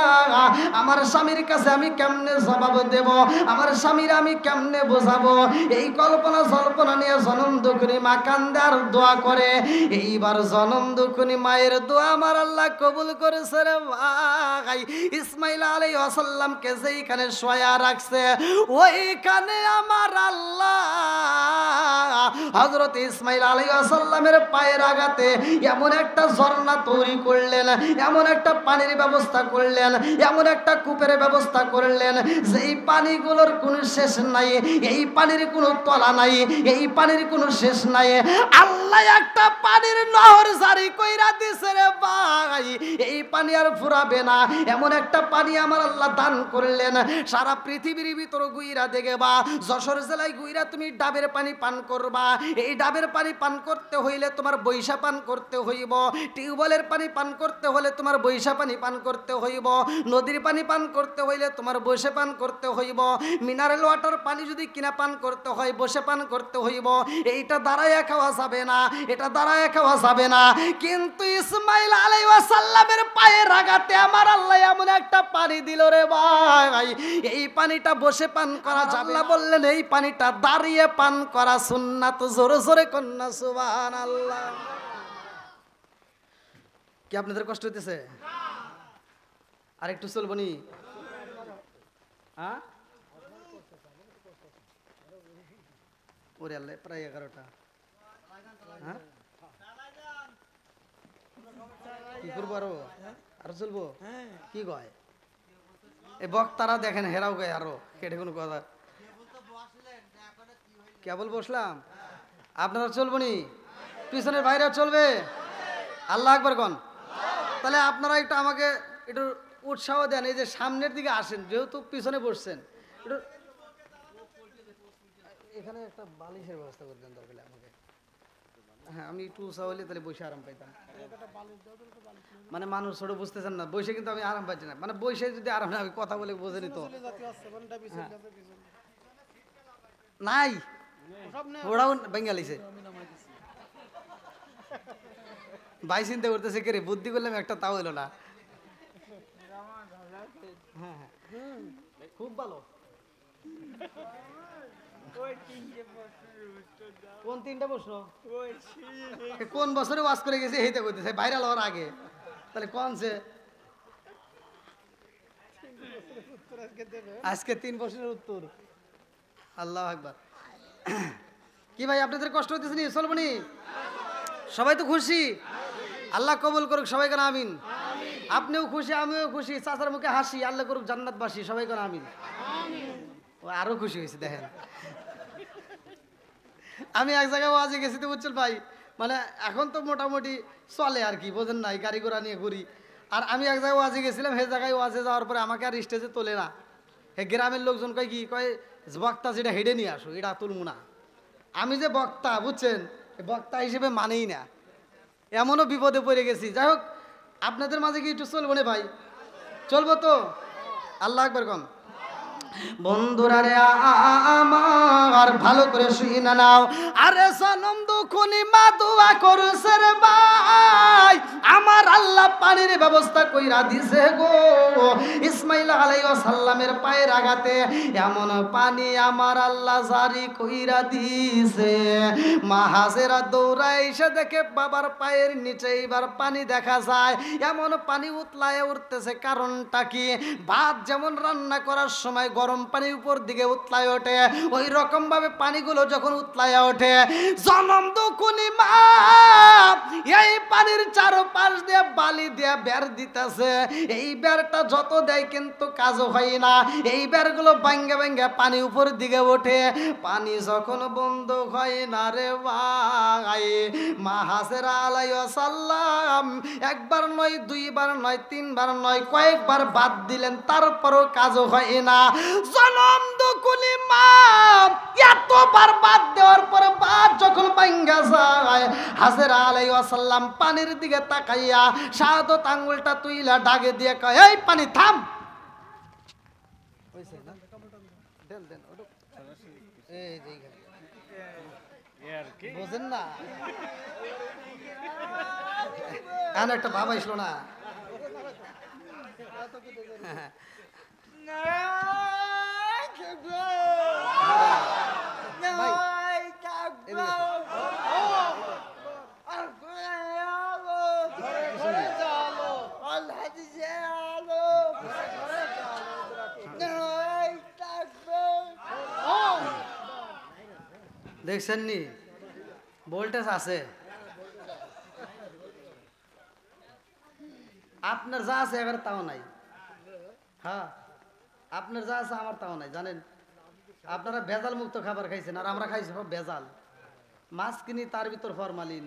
আমার স্বামীর কাছে আমি কেমনে জবাব দেব? আমার স্বামীর আমি কেমনে বোঝাবো? এই কল্পনা জল্পনা নিয়ে জনম দুঃখিনী মা কান্দে আর দোয়া করে। এইবার জনম দুঃখিনী মায়ের দোয়া আমার আল্লাহ কবুল করেছে রে ভাই। ইসমাইল আলাইহিস সালামকে যেইখানে শোয়া রাখছে, ওইখানে আমার আল্লাহ হযরত ইসমাইল আলাইহিস সালামের পায়ের আঘাতে এমন একটা ঝর্ণা তৈরি করলেন, এমন একটা পানির ব্যবস্থা করলেন, এমন একটা কূপের ব্যবস্থা করলেন, যেই পানিগুলোর কোনো শেষ নাই, এই পানির কোনো তলা নাই, এই পানির কোনো শেষ নাই। আল্লাহ একটা পানির নহর জারি কইরা দিছে রে ভাই, এই পানি আর ফুরাবে না, এমন একটা পানি আমার আল্লাহ দান করলেন। সারা পৃথিবীর ভিতর গুইরা দেখবা, যশোর জেলায় গুইরা তুমি ডাবের পানি পান করবা, এই ডাবের পানি পান করতে হইলে তোমার বৈশা পান করতে হইব, টিউবওয়েলের পানি পান করতে হলে তোমার বৈশা পানি পান করতে হইব, নদীর পানি পান করতে হইলে তোমার বসে পান করতে হইব, মিনারেল ওয়াটার পানি যদি কিনা পান করতে হয় বসে পান করতে হইব। এইটা দাঁড়ায় খাওয়া যাবে না, এটা দাঁড়ায় খাওয়া যাবে না। কিন্তু ইসমাইল আলাইহিস সালামের পায়ের আঘাতে আমার আল্লাহ এমন একটা পানি দিল রে ভাই, এই পানিটা বসে পান করা যাবে। আল্লাহ বললেন এই পানিটা দাঁড়িয়ে পান করা সুন্নাত। জোরে জোরে কন্যা সুবহানাল্লাহ। কি আপনাদের কষ্ট হইতেছে? আর একটু চলবো নি? হ্যাঁ ওরে আল্লাহ, প্রায় 11টা। হ্যাঁ কি করবো, আরো চলবো? কি কয় এই বক্তারা দেখেন, হেরাও গায়ে আরো কেটে কোনো কথা। কেবল বসলাম, আপনারা চলবো নি? পিছনের বাইরে চলবে? আল্লাহ আকবার কোন। তাহলে আপনারা একটু আমাকে একটু উৎসাহ দেন, এই যে সামনের দিকে আসেন, যেহেতু পিছনে বসছেন, একটু এখানে একটা বালিশের ব্যবস্থা করে দেন দরকার আমাকে। হ্যাঁ আমি একটু উৎসাহ হলে তাহলে বসে আরাম পাইতাম। মানে মানুষ ছোট বুঝতেছেন না, বসে কিন্তু আমি আরাম পাচ্ছি না, মানে বসে যদি আরাম না, আমি কথা বলে বোঝে নিত নাই, ওরাও বেঙ্গালিছে ভাই, চিন্তা করতেছে কে রে বুদ্ধি করলাম একটা, তাও হইলো না। হ্যাঁ হ্যাঁ খুব ভালো। কোন 3টা প্রশ্ন? কোন বছরে ওয়াজ করে গেছে এইটা কইতেছে ভাইরাল হওয়ার আগে, তাহলে কোন সে আজকে 3 প্রশ্নের উত্তর। আল্লাহু আকবার। কি ভাই আপনাদের কষ্ট হইতেছে নি? চলবো নি? সবাই তো খুশি? আল্লাহ কবুল করুক, সবাই কেন আমিন। আপনিও খুশি, আমিও খুশি, চাচার মুখে হাসি, আল্লাহ করুক জান্নাতবাসী, সবাই কেন আমিন। ও আরো খুশি হয়েছে দেখেন। আমি এক জায়গায় ওয়াজে গেছি তো বুঝছেন ভাই, মানে এখন তো মোটামুটি চলে আর কি, বোঝেন নাই, গাড়ি ঘোড়া নিয়ে ঘুরি। আর আমি এক জায়গায় ওয়াজে গেছিলাম, সেই জায়গায় ওয়াজে যাওয়ার পরে আমাকে আর স্টেজে তোলে না। হে গ্রামের লোকজন কয় কি কয়, বক্তা যেটা হেডে নিয়ে আসো, এটা তুলবো না। আমি যে বক্তা বুঝছেন, বক্তা হিসেবে মানেই না, এমনও বিপদে পড়ে গেছি। যাই হোক, আপনাদের মাঝে কি একটু চলবো না ভাই? চলবো তো? আল্লাহ আকবার কম। বন্ধুরা রে আমার ভালো করে শুনে নাও, আরে সনম দুখুনি মা দোয়া করছে রে ভাই, আমার আল্লাহ পানির ব্যবস্থা কইরা দিছে গো। ইসমাইল আলাইহিস সালামের পায়ের আঘাতে এমন পানি আমার আল্লাহ জারি কইরা দিছে। মা হাজেরা দৌড়ায় এসে দেখে বাবার পায়ের নিচে এবার পানি দেখা যায়, এমন পানি উতলায় উঠতেছে। কারণটা কি? ভাত যেমন রান্না করার সময় গরম পানি উপর দিকে উতলায় ওঠে, ওই রকম ভাবে পানিগুলো যখন উতলায় ওঠে, জনম দুকুনি মা এই পানির চারপাশ দিয়ে বালি দিয়ে বের দিতেছে। এই বেরটা যত দেয় কিন্তু কাজ হয় না, এই বেরগুলো ভাঙ্গে ভাঙ্গে পানি উপর দিকে ওঠে। পানি যখন বন্ধ হয় না রে ভাই, মা হাজেরা আলাইহিস সালাম একবার নয়, দুইবার নয়, তিনবার নয়, কয়েকবার বাদ দিলেন, তারপরও কাজ হয় না। জনম দুকুনি মা এতবার বাদ দেওয়ার পরে বাদ যখন ভাঙ্গা যায়, হাজেরা আলাইহিস সালাম পানির দিকে তাকাইয়া শাহাদত আঙ্গুলটা তুইলা ডাকে দিয়ে কয়, এই পানি থাম। বোঝেন না? এমন একটা ভাব আসলো না? দেখছেন নি ভোল্টেজ আছে? আপনার যা আছে এবার তাও নাই। হ্যাঁ, আপনার যা আছে আমার তাও নাই। জানেন, আপনারা ভেজাল মুক্ত খাবার খাইছেন, আর আমরা খাইছি সব ভেজাল। মাছ কিনি তার ভিতর ফরমালিন,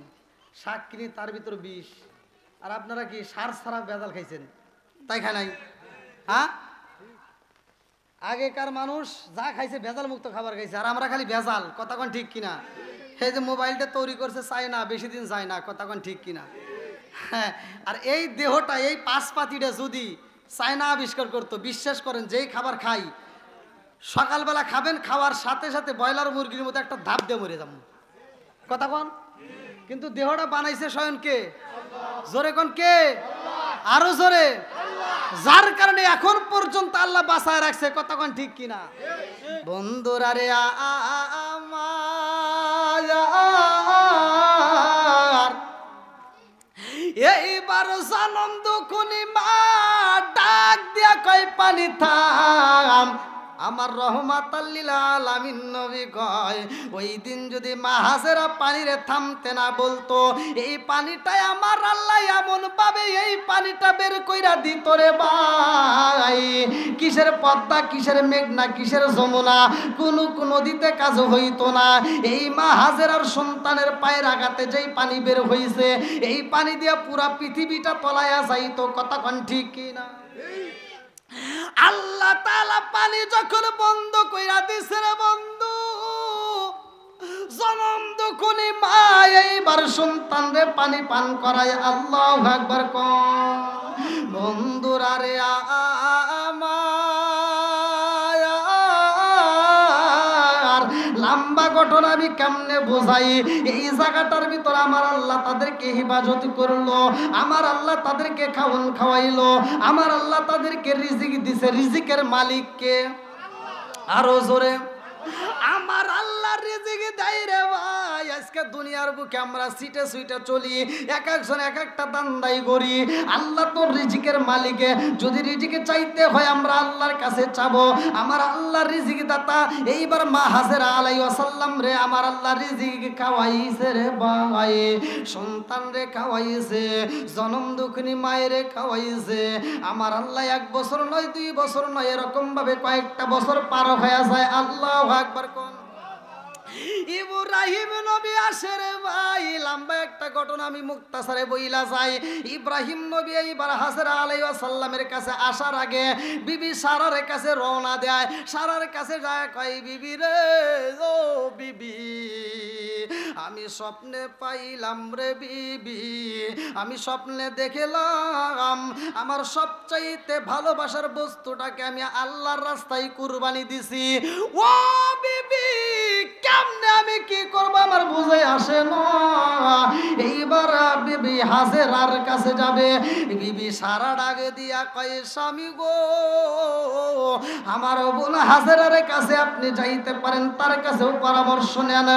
শাক কিনি তার ভিতর বিষ। আর আপনারা কি সার ছাড়া ভেজাল খাইছেন? তাই খায় নাই? হ্যাঁ, আগেকার মানুষ যা খাইছে ভেজাল মুক্ত খাবার খাইছে, আর আমরা খালি ভেজাল। কথা কোন ঠিক কিনা? এই যে মোবাইলটা তৈরি করছে চায়না, বেশি দিন যায় না। কথা কোন ঠিক কিনা? হ্যাঁ, আর এই দেহটা, এই পাশপাতিটা যদি চায়না আবিষ্কার করতো, বিশ্বাস করেন যেই খাবার খাই, সকালবেলা খাবেন, খাওয়ার সাথে সাথে ব্রয়লার মুরগির মতো একটা ধাপ দিয়ে মরে যাবো। কথা কোন? কিন্তু দেহটা বানাইছে স্বয়ং কে? জোরে কোন কে? আরো জোরে। যার কারণে এখন পর্যন্ত আল্লাহ বাঁচায় রাখছে। কথা কোন ঠিক কিনা? বন্ধুরা রে আমার এইবার জনম দুকুনি মা ডাক দিয়া কই, পানি থাম। আমার রহমাতাল লিল আলামিন নবী কয়, ওই দিন যদি মা হাজেরা পানিরে থামতে না বলতো, এই পানিটাই আমার আল্লাহ এমন ভাবে এই পানিটা বের কইরা দিত রে ভাই। কিসের পদ্মা, কিসের মেঘনা, কিসের যমুনা, কোনো নদীতে কাজ হইতো না। এই মা হাজেরার সন্তানের পায়ের আঘাতে যেই পানি বের হইছে, এই পানি দিয়া পুরা পৃথিবীটা তলায়া যাইতো। কথা কোন ঠিক কিনা? আল্লাহ তাআলা পানি যখন বন্ধ কইরা দিছে রে বন্ধু, জনম দুকুনি মা এইবার সন্তান রে পানি পান করায়। আল্লাহু আকবার কোন। বন্ধুরা রে আমার লম্বা ঘটনা আমি কেমনে বোঝাই। এই জায়গাটার ভিতর আমার আল্লাহ তাদেরকে হিফাজত করলো, আমার আল্লাহ তাদেরকে খাওয়াইলো, আমার আল্লাহ তাদেরকে রিজিক দিছে। রিজিকের মালিককে আরো জোরে, আমার আল্লাহ রিজিক দেয় রে ভাই। আজকে দুনিয়ার বুকে আমরা সিটে সুইটে চলি, এক একজন এক একটা দান্দাই করি। আল্লাহ তোর রিজিকের মালিকে, যদি রিজিকে চাইতে হয় আমরা আল্লাহর কাছে চাবো। আমার আল্লাহ রিজিক দাতা। এইবার মা হাজেরা আলাইহিস সালাম রে আমার আল্লাহ রিজিক খাওয়াইছে রে ভাই, সন্তান রে খাওয়াইছে, জনম দুঃখিনী মায়েরে খাওয়াইছে। আমার আল্লাহ 1 বছর নয় 2 বছর নয়, এরকম ভাবে কয়েকটা বছর পার হয়ে যায়। আল্লাহু আকবার কোন। ইব্রাহিম নবী আসে রে ভাই, লম্বা একটা ঘটনা আমি মুক্তাসারে বইলা যাই। ইব্রাহিম নবী এইবার হাজেরা আলাইহিস সালামের কাছে আসার আগে বিবি সারার কাছে রওনা দেয়। সারার কাছে যায়, কয় বিবি রে, ও বিবি, আমি স্বপ্নে পাইলাম রে বিবি, আমি স্বপ্নে দেখলাম আমার সবচাইতে ভালোবাসার বস্তুটাকে আমি আল্লাহর রাস্তায় কুরবানি দিছি। ও বিবি, কেমনে আমি কি করব আমার বুঝে আসে না। এইবার বিবি হাজেরার কাছে যাবে। বিবি সারা ডাকে দিয়া কয়, স্বামী গো, আমার বোন হাজেরার কাছে আপনি যাইতে পারেন, তার কাছেও পরামর্শ নেন।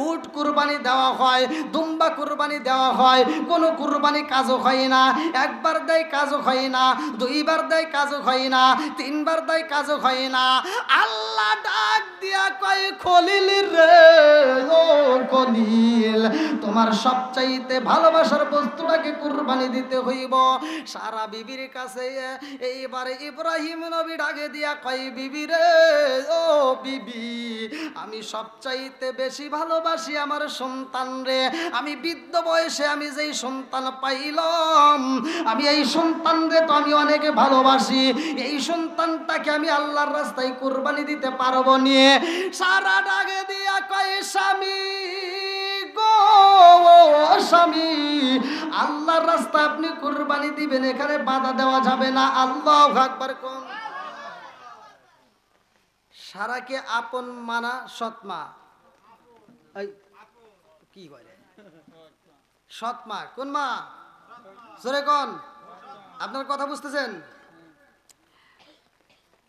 উট কুরবানি দেওয়া হয়, দুম্বা কুরবানি দেওয়া হয়, কোনো কুরবানি কাজও হয় না। একবার দেয় কাজও হয় না, 2 বার দেয় কাজও হয় না, 3 বার দেয় কাজও হয় না। আল্লাহ ডাক দিয়া কয়, খলিল রে, ও খলিল, তোমার সবচাইতে ভালোবাসার বস্তুটাকে কুরবানি দিতে হইব। সারা বিবির কাছে এইবার ইব্রাহিম নবী ডাকে দিয়া কয়, বিবি রে, ও বিবি, আমি সবচাইতে বেশি ভালোবাসি আমার সন্তান রে। আমি বৃদ্ধ বয়সে আমি যেই সন্তান পাইলাম, আমি এই সন্তান রে তো আমি অনেকে ভালোবাসি। এই সন্তানটাকে আমি আল্লাহর রাস্তায় কুরবানি দিতে পারবো নিয়ে। সারা ডাকে দিয়া কয়, স্বামী গো, স্বামী, আল্লাহর রাস্তায় আপনি কুরবানি দিবেন, এখানে বাধা দেওয়া যাবে না। আল্লাহু আকবার কোন। সারাকে আপন মানা সৎমা, কি করে সৎমা, কোন মা, জোরে কোন, আপনার কথা বুঝতেছেন?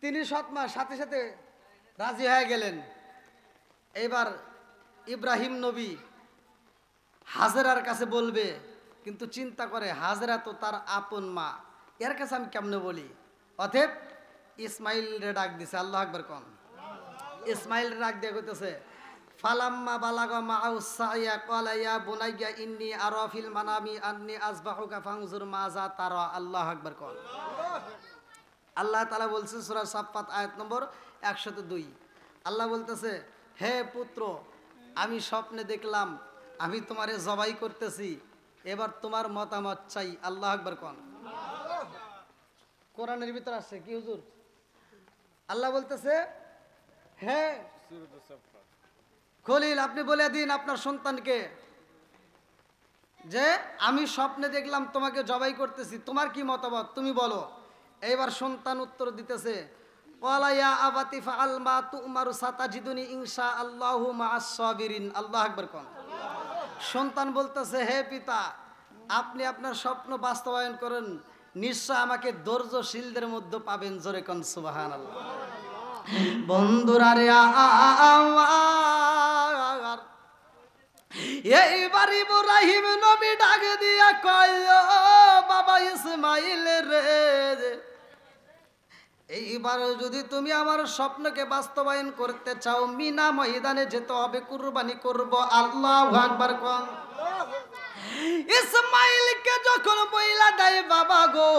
তিনি সৎমা, সাথে সাথে রাজি হয়ে গেলেন। এবার ইব্রাহিম নবী হাজেরার কাছে বলবে, কিন্তু চিন্তা করে হাজেরা তো তার আপন মা, এর কাছে আমি কেমনে বলি। অতএব ইসমাইল রে ডাক দিছে। আল্লাহু আকবার কোন। ইসমাইল রে ডাক দিয়ে কইতেছে, ফালাম্মা বালাগা মাআউ সাইয়া ক্বালা ইয়া বুনাইয়া ইন্নী আরা ফিল মানামি আন্নী আসবাহুকা ফানজুর মাযা তারা। আল্লাহু আকবার কোন। আল্লাহ তাআলা বলছেন সূরা সাফফাত আয়াত নম্বর 102। আল্লাহ বলতেছে, হে পুত্র, আমি স্বপ্নে দেখলাম আমি তোমারে জবাই করতেছি, এবার তোমার মতামত চাই। আল্লাহু আকবার কোন। কোরআনের ভিতর আছে কি হুজুর? আল্লাহ বলতেছে, হে খলিল, আপনি বলে দিন আপনার সন্তানকে যে আমি স্বপ্নে দেখলাম তোমাকে জবাই করতেছি, তোমার কি মতামত, তুমি বলো। এইবার সন্তান উত্তর দিতেছে, ক্বালা ইয়া আবাতি ফাআল মা তু'মারু সাতাজিদুনি ইনশাআল্লাহু মা'আস সাবিরিন। আল্লাহু আকবার কোন। সন্তান বলতেছে, হে পিতা, আপনি আপনার স্বপ্ন বাস্তবায়ন করেন, নিশ্চয় আমাকে ধৈর্যশীলদের মধ্যে পাবেন। জোরে কোন সুবহানাল্লাহ। বন্ধুরা রে, এইবার ইব্রাহিম নবী ডাক দিয়া কয়, বাবা ইসমাইল রে, এইবার যদি তুমি আমার স্বপ্নকে বাস্তবায়ন করতে চাও, মিনা ময়দানে যেতে হবে, কুরবানি করব। আল্লাহু আকবার কোন। ইসমাইলকে যখন বইলা দেয়, বাবা গো,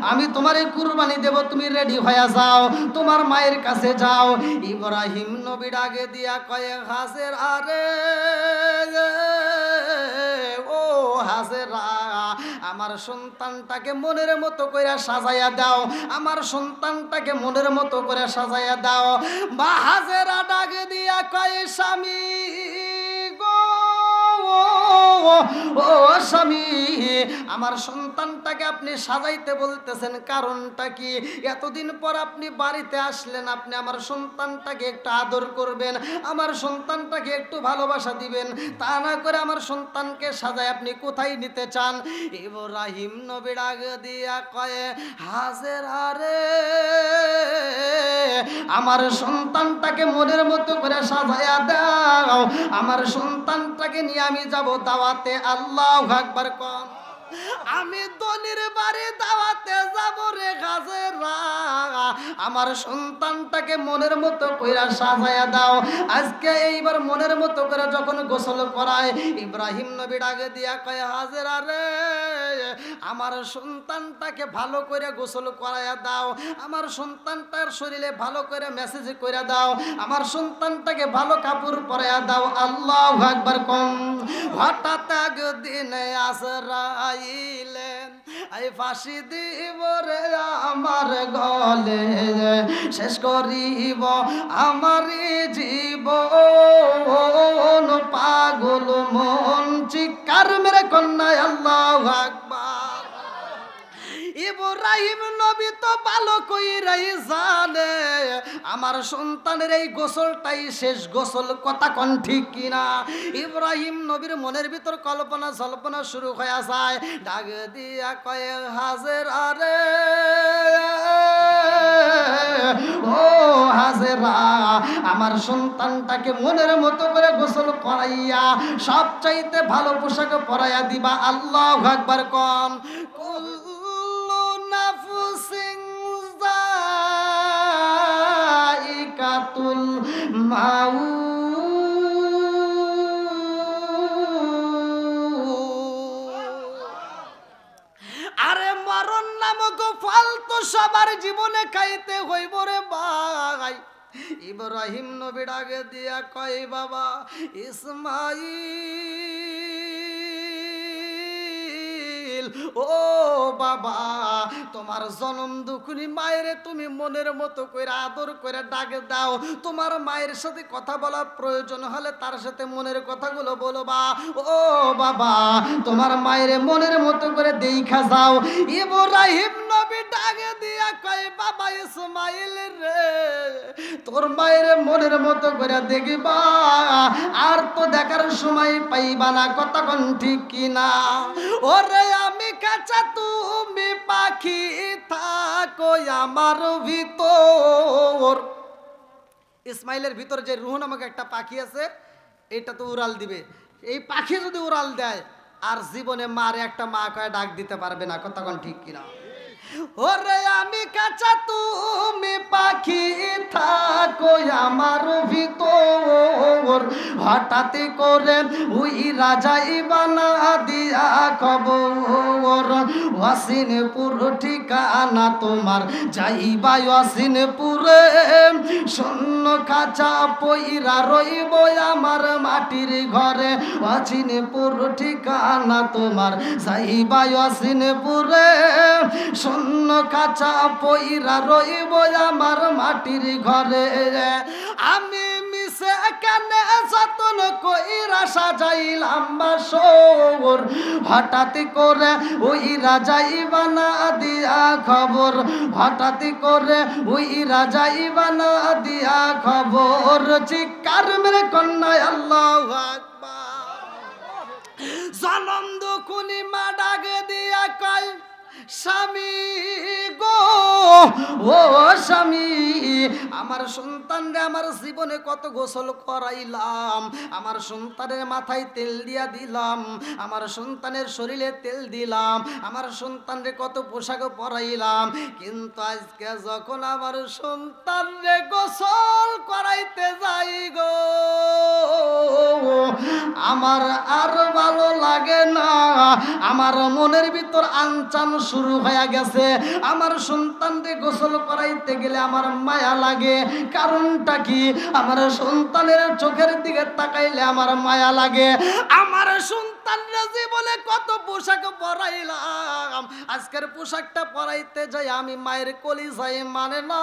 আমি তোমারে কুরবানি দেব, তুমি রেডি হয়ে যাও, তোমার মায়ের কাছে যাও। ইব্রাহিম নবী ডাকে দিয়া কয়, হাজেরা রে, ও হাজেরা, আমার সন্তানটাকে মনের মতো করে সাজাইয়া দাও, আমার সন্তানটাকে মনের মতো করে সাজাইয়া দাও। বা হাজেরা ডাকে দিয়া কয়, স্বামী গো, ও স্বামী, আমার সন্তানটাকে আপনি সাজাইতে বলতেছেন, কারণটা কি? এতদিন পর আপনি বাড়িতে আসলেন, আপনি আমার সন্তানটাকে একটু আদর করবেন, আমার সন্তানটাকে একটু ভালোবাসা দিবেন, তা না করে আমার সন্তানকে সাজায় আপনি কোথায় নিতে চান? ইব্রাহিম নবী ডাক দিয়া কয়ে, হাজেরা রে, আমার সন্তানটাকে মনের মতো করে সাজায়া দাও, আমার সন্তানটাকে নিয়ে আমি যাব দাওয়াতে। আল্লাহু আকবার কোন। আমি দলির বাড়ি দাওয়াতে যাব রে হাজেরা, আমার সন্তানটাকে মনের মতো কইরা সাজায়া দাও। আজকে এইবার মনের মতো করে যখন গোসল করায়, ইব্রাহিম নবী ডাকে দিয়া কয়, হাজেরা রে, আমার সন্তানটাকে ভালো করে গোসল করায়া দাও, আমার সন্তানটার শরীরে ভালো করে মেসেজ কইরা দাও, আমার সন্তানটাকে ভালো কাপড় পরায়া দাও। আল্লাহু আকবার কোন। হঠাৎ একদিন আসরাইলেন, এই ফাঁসি দিব রে আমার গলে, শেষ করিব আমার জীবন, পাগল মন চিৎকার মেরে কন্যায় আল্লাহু আকবার। ইব্রাহিম নবী তো ভালো কইরাই জানে আমার সন্তানের এই গোসলটাই শেষ গোসল, কথা কোন ঠিক কিনা? ইব্রাহিম নবীর মনের ভিতর কল্পনা জল্পনা শুরু হয়ে যায়, ডাক দিয়া কয়ে, হাজেরা রে, ও হাজেরা, আমার সন্তানটাকে মনের মতো করে গোসল করাইয়া সবচাইতে ভালো পোশাক পরাইয়া দিবা। আল্লাহু আকবার কোন। কুল্লু নাফসিন যায়িকাতুল মাউত, আরে মরণ নামক ফল তো সবার জীবনে খাইতে হইব রে ভাই। ইব্রাহিম নবী ডাকে দিয়া কয়, বাবা ইসমাইল, ও বাবা, তোমার জনম দুঃখিনী মায়ের তুমি মনের মতো করে আদর করে ডাক দাও, তোমার মায়ের সাথে কথা বলার প্রয়োজন হলে তার সাথে মনের কথাগুলো বলবা। ও বাবা, তোমার মায়ের মনের মতো করে দেখা যাও। ইব্রাহিম নবী ডাকে দিয়া কয়, বাবা ইসমাইল রে, তোর মায়ের মনের মতো করে দেখবা, আর তো দেখার সময় পাইবা না, কথা কোন ঠিক কিনা? ওরে আমি কাঁচা তুমি পাখি, থাকো আমার ভিতর। ইসমাইলের ভিতর যে রুহ নামক একটা পাখি আছে, এটা তো উড়াল দিবে। এই পাখি যদি উড়াল দেয়, আর জীবনে মারে একটা মা কয়ে ডাক দিতে পারবে না, কথা কোন ঠিক কিনা? ওরে আমি কাঁচা তুমি পাখি, থাকো আমার ভিতর। হঠাৎ করে ওই রাজা ইবানা দিয়া খবর, ওয়াসিনপুর ঠিকানা তোমার, যাইবা ওয়াসিনপুরে, শূন্য কাঁচা পইরা রইব আমার মাটির ঘরে। ওয়াসিনপুর ঠিকানা তোমার, যাইবা ওয়াসিনপুরে, শূন্য কাঁচা পইরা রইব আমার মাটির ঘরে। আমি মিশে কানে যতন কইরা সাজাইলাম বাসর, হঠাৎ করে ওই রাজা ইবানা দিয়া খবর, হঠাৎ করে ওই রাজা ইবানা দিয়া খবর। চিৎকার মেরে কন্যায় আল্লাহু আকবার। জনম দুঃখিনী মা ডাকে দিয়া কয়, স্বামী গো, ও স্বামী, আমার সন্তানরে আমার জীবনে কত গোসল করাইলাম, আমার সন্তানের মাথায় তেল দিয়া দিলাম, আমার সন্তানের শরীরে তেল দিলাম, আমার সন্তানরে কত পোশাক পরাইলাম, কিন্তু আজকে যখন আমার সন্তানরে গোসল করাইতে যাই গো, আমার আর ভালো লাগে না, আমার মনের ভিতর আনচান শুরু হয়ে গেছে। আমার সন্তানকে গোসল করাইতে গেলে আমার মায়া লাগে, কারণটা কি? আমার সন্তানের চোখের দিকে তাকাইলে আমার মায়া লাগে। আমার সন্তানরা জীবনে কত পোশাক পরাইলাম, আজকের পোশাকটা পরাইতে যাই আমি মায়ের কলিজায় মানে না,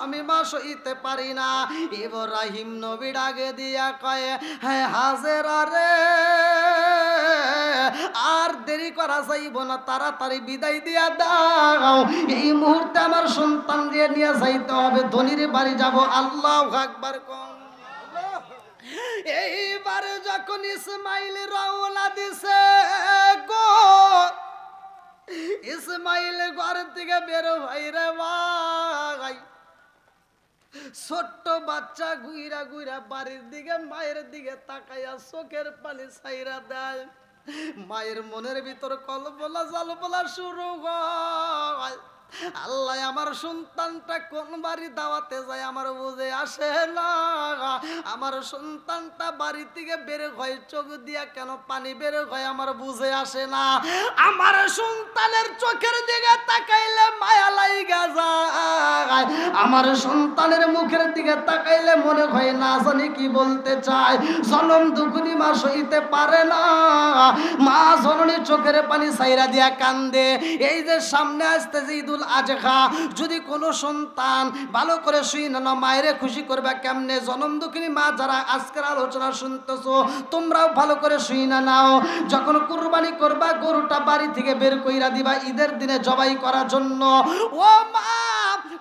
আমি মা সইতে পারি না। ইব্রাহিম নবী ডাকে দিয়া কয়, হ্যাঁ হাজেরা রে, আর দেরি দেরি করা যাইব না, তাড়াতাড়ি বিদায় দিয়া দাও। এই মুহূর্তে আমার সন্তান দিয়ে নিয়ে যাইতে হবে, ধনির বাড়ি যাব। আল্লাহু আকবার কম। এইবারে যখন ইসমাইল রওনা দিছে গো, ইসমাইল ঘর থেকে বের ভাই রে ভাই, ছোট্ট বাচ্চা গুইরা গুইরা বাড়ির দিকে মায়ের দিকে তাকাইয়া চোখের পানি ছাইরা দেয়। মায়ের মনের ভিতর কলবলা জলবলা শুরু হয়। আল্লাহ, আমার সন্তানটা কোন বাড়ি দাওয়াতে যায় আমার বুঝে আসে না। আমার সন্তানটা বাড়ি থেকে বের হয়, চোখ দিয়া কেন পানি বের হয় আমার বুঝে আসে না। আমার সন্তানের চোখের দিকে তাকাইলে মায়া লাইগা যায়, আমার সন্তানের মুখের দিকে তাকাইলে মনে হয় না জানি কি বলতে চায়। জনম দুগুনি মা সইতে পারে না, মা জননী চোখের পানি ছাইরা দিয়া কান্দে। এই যে সামনে আসতেছে ঈদুল আজহা, যদি কোনো সন্তান ভালো করে শুই না মায়েরে খুশি করবে কেমনে? জনম দুঃখিনী মা যারা আজকের আলোচনা শুনতেছো, তোমরাও ভালো করে শুই না নাও। যখন কুরবানি করবা, গরুটা বাড়ি থেকে বের কইরা দিবা ঈদের দিনে জবাই করার জন্য। ও মা,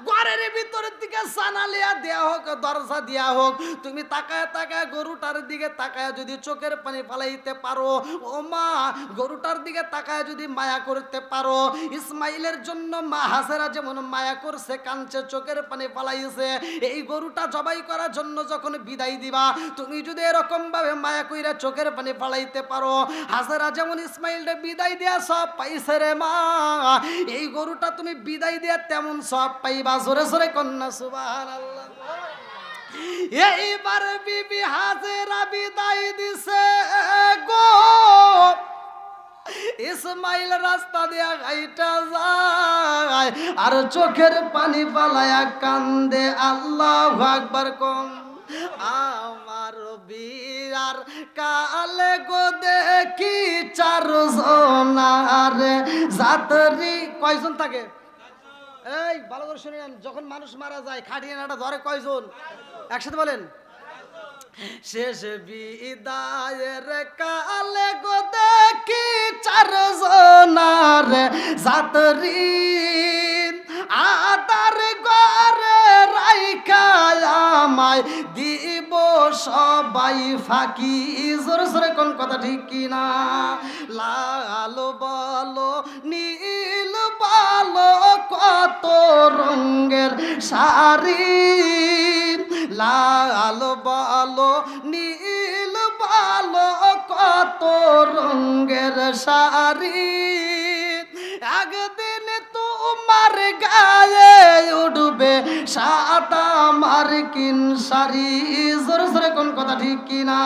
ঘরের ভিতরের দিকে সানালিয়া দেয়া হোক, দরজা দেয়া হোক, তুমি তাকায় তাকায় গরুটার দিকে তাকায় যদি চোখের পানি ফালাইতে পারো, ও মা গরুটার দিকে তাকায় যদি মায়া করতে পারো, ইসমাইলের জন্য মা হাজেরা যেমন মায়া করছে, কাঁদছে, চোখের পানি ফালাইছে, এই গরুটা জবাই করার জন্য যখন বিদায় দিবা, তুমি যদি এরকম ভাবে মায়া কইরা চোখের পানি ফালাইতে পারো, হাজেরা যেমন ইসমাইলকে বিদায় দেয়া সব পাইছে রে মা, এই গরুটা তুমি বিদায় দেয়া তেমন সব পাইবা। জোরে জোরে কন্যা সুবহানাল্লাহ। এইবার বিবি হাজেরা বিদায় দিছে গো, ইসমাইল রাস্তা দিয়া গাইটা যায় আর চোখের পানি পালায়া কান্দে। আল্লাহু আকবার কম। আমার বিয়ার কালে গো দেখি চারজনার যাত্রী। কয়জন থাকে? এই ভালো করে শুনে নেন, যখন মানুষ মারা যায় খাটিয়ে নাটা ধরে কয়জন? একসাথে বলেন। শেষ বিদায়ের কালে গো দেখি চারজনার যাত্রী, আদার ঘরে রাইখা আমায় দিব সবাই ফাঁকি। জোরে জোরে কোন কথা ঠিক কিনা? লাল বলো নীল বলো কত রঙের শাড়ি, লাল বলো নীল বলো কত রঙের শাড়ি, একদিন তোমার গায়ে উঠবে সাদা মার্কিন শাড়ি। জোরে জোরে কোন কথা ঠিক কিনা?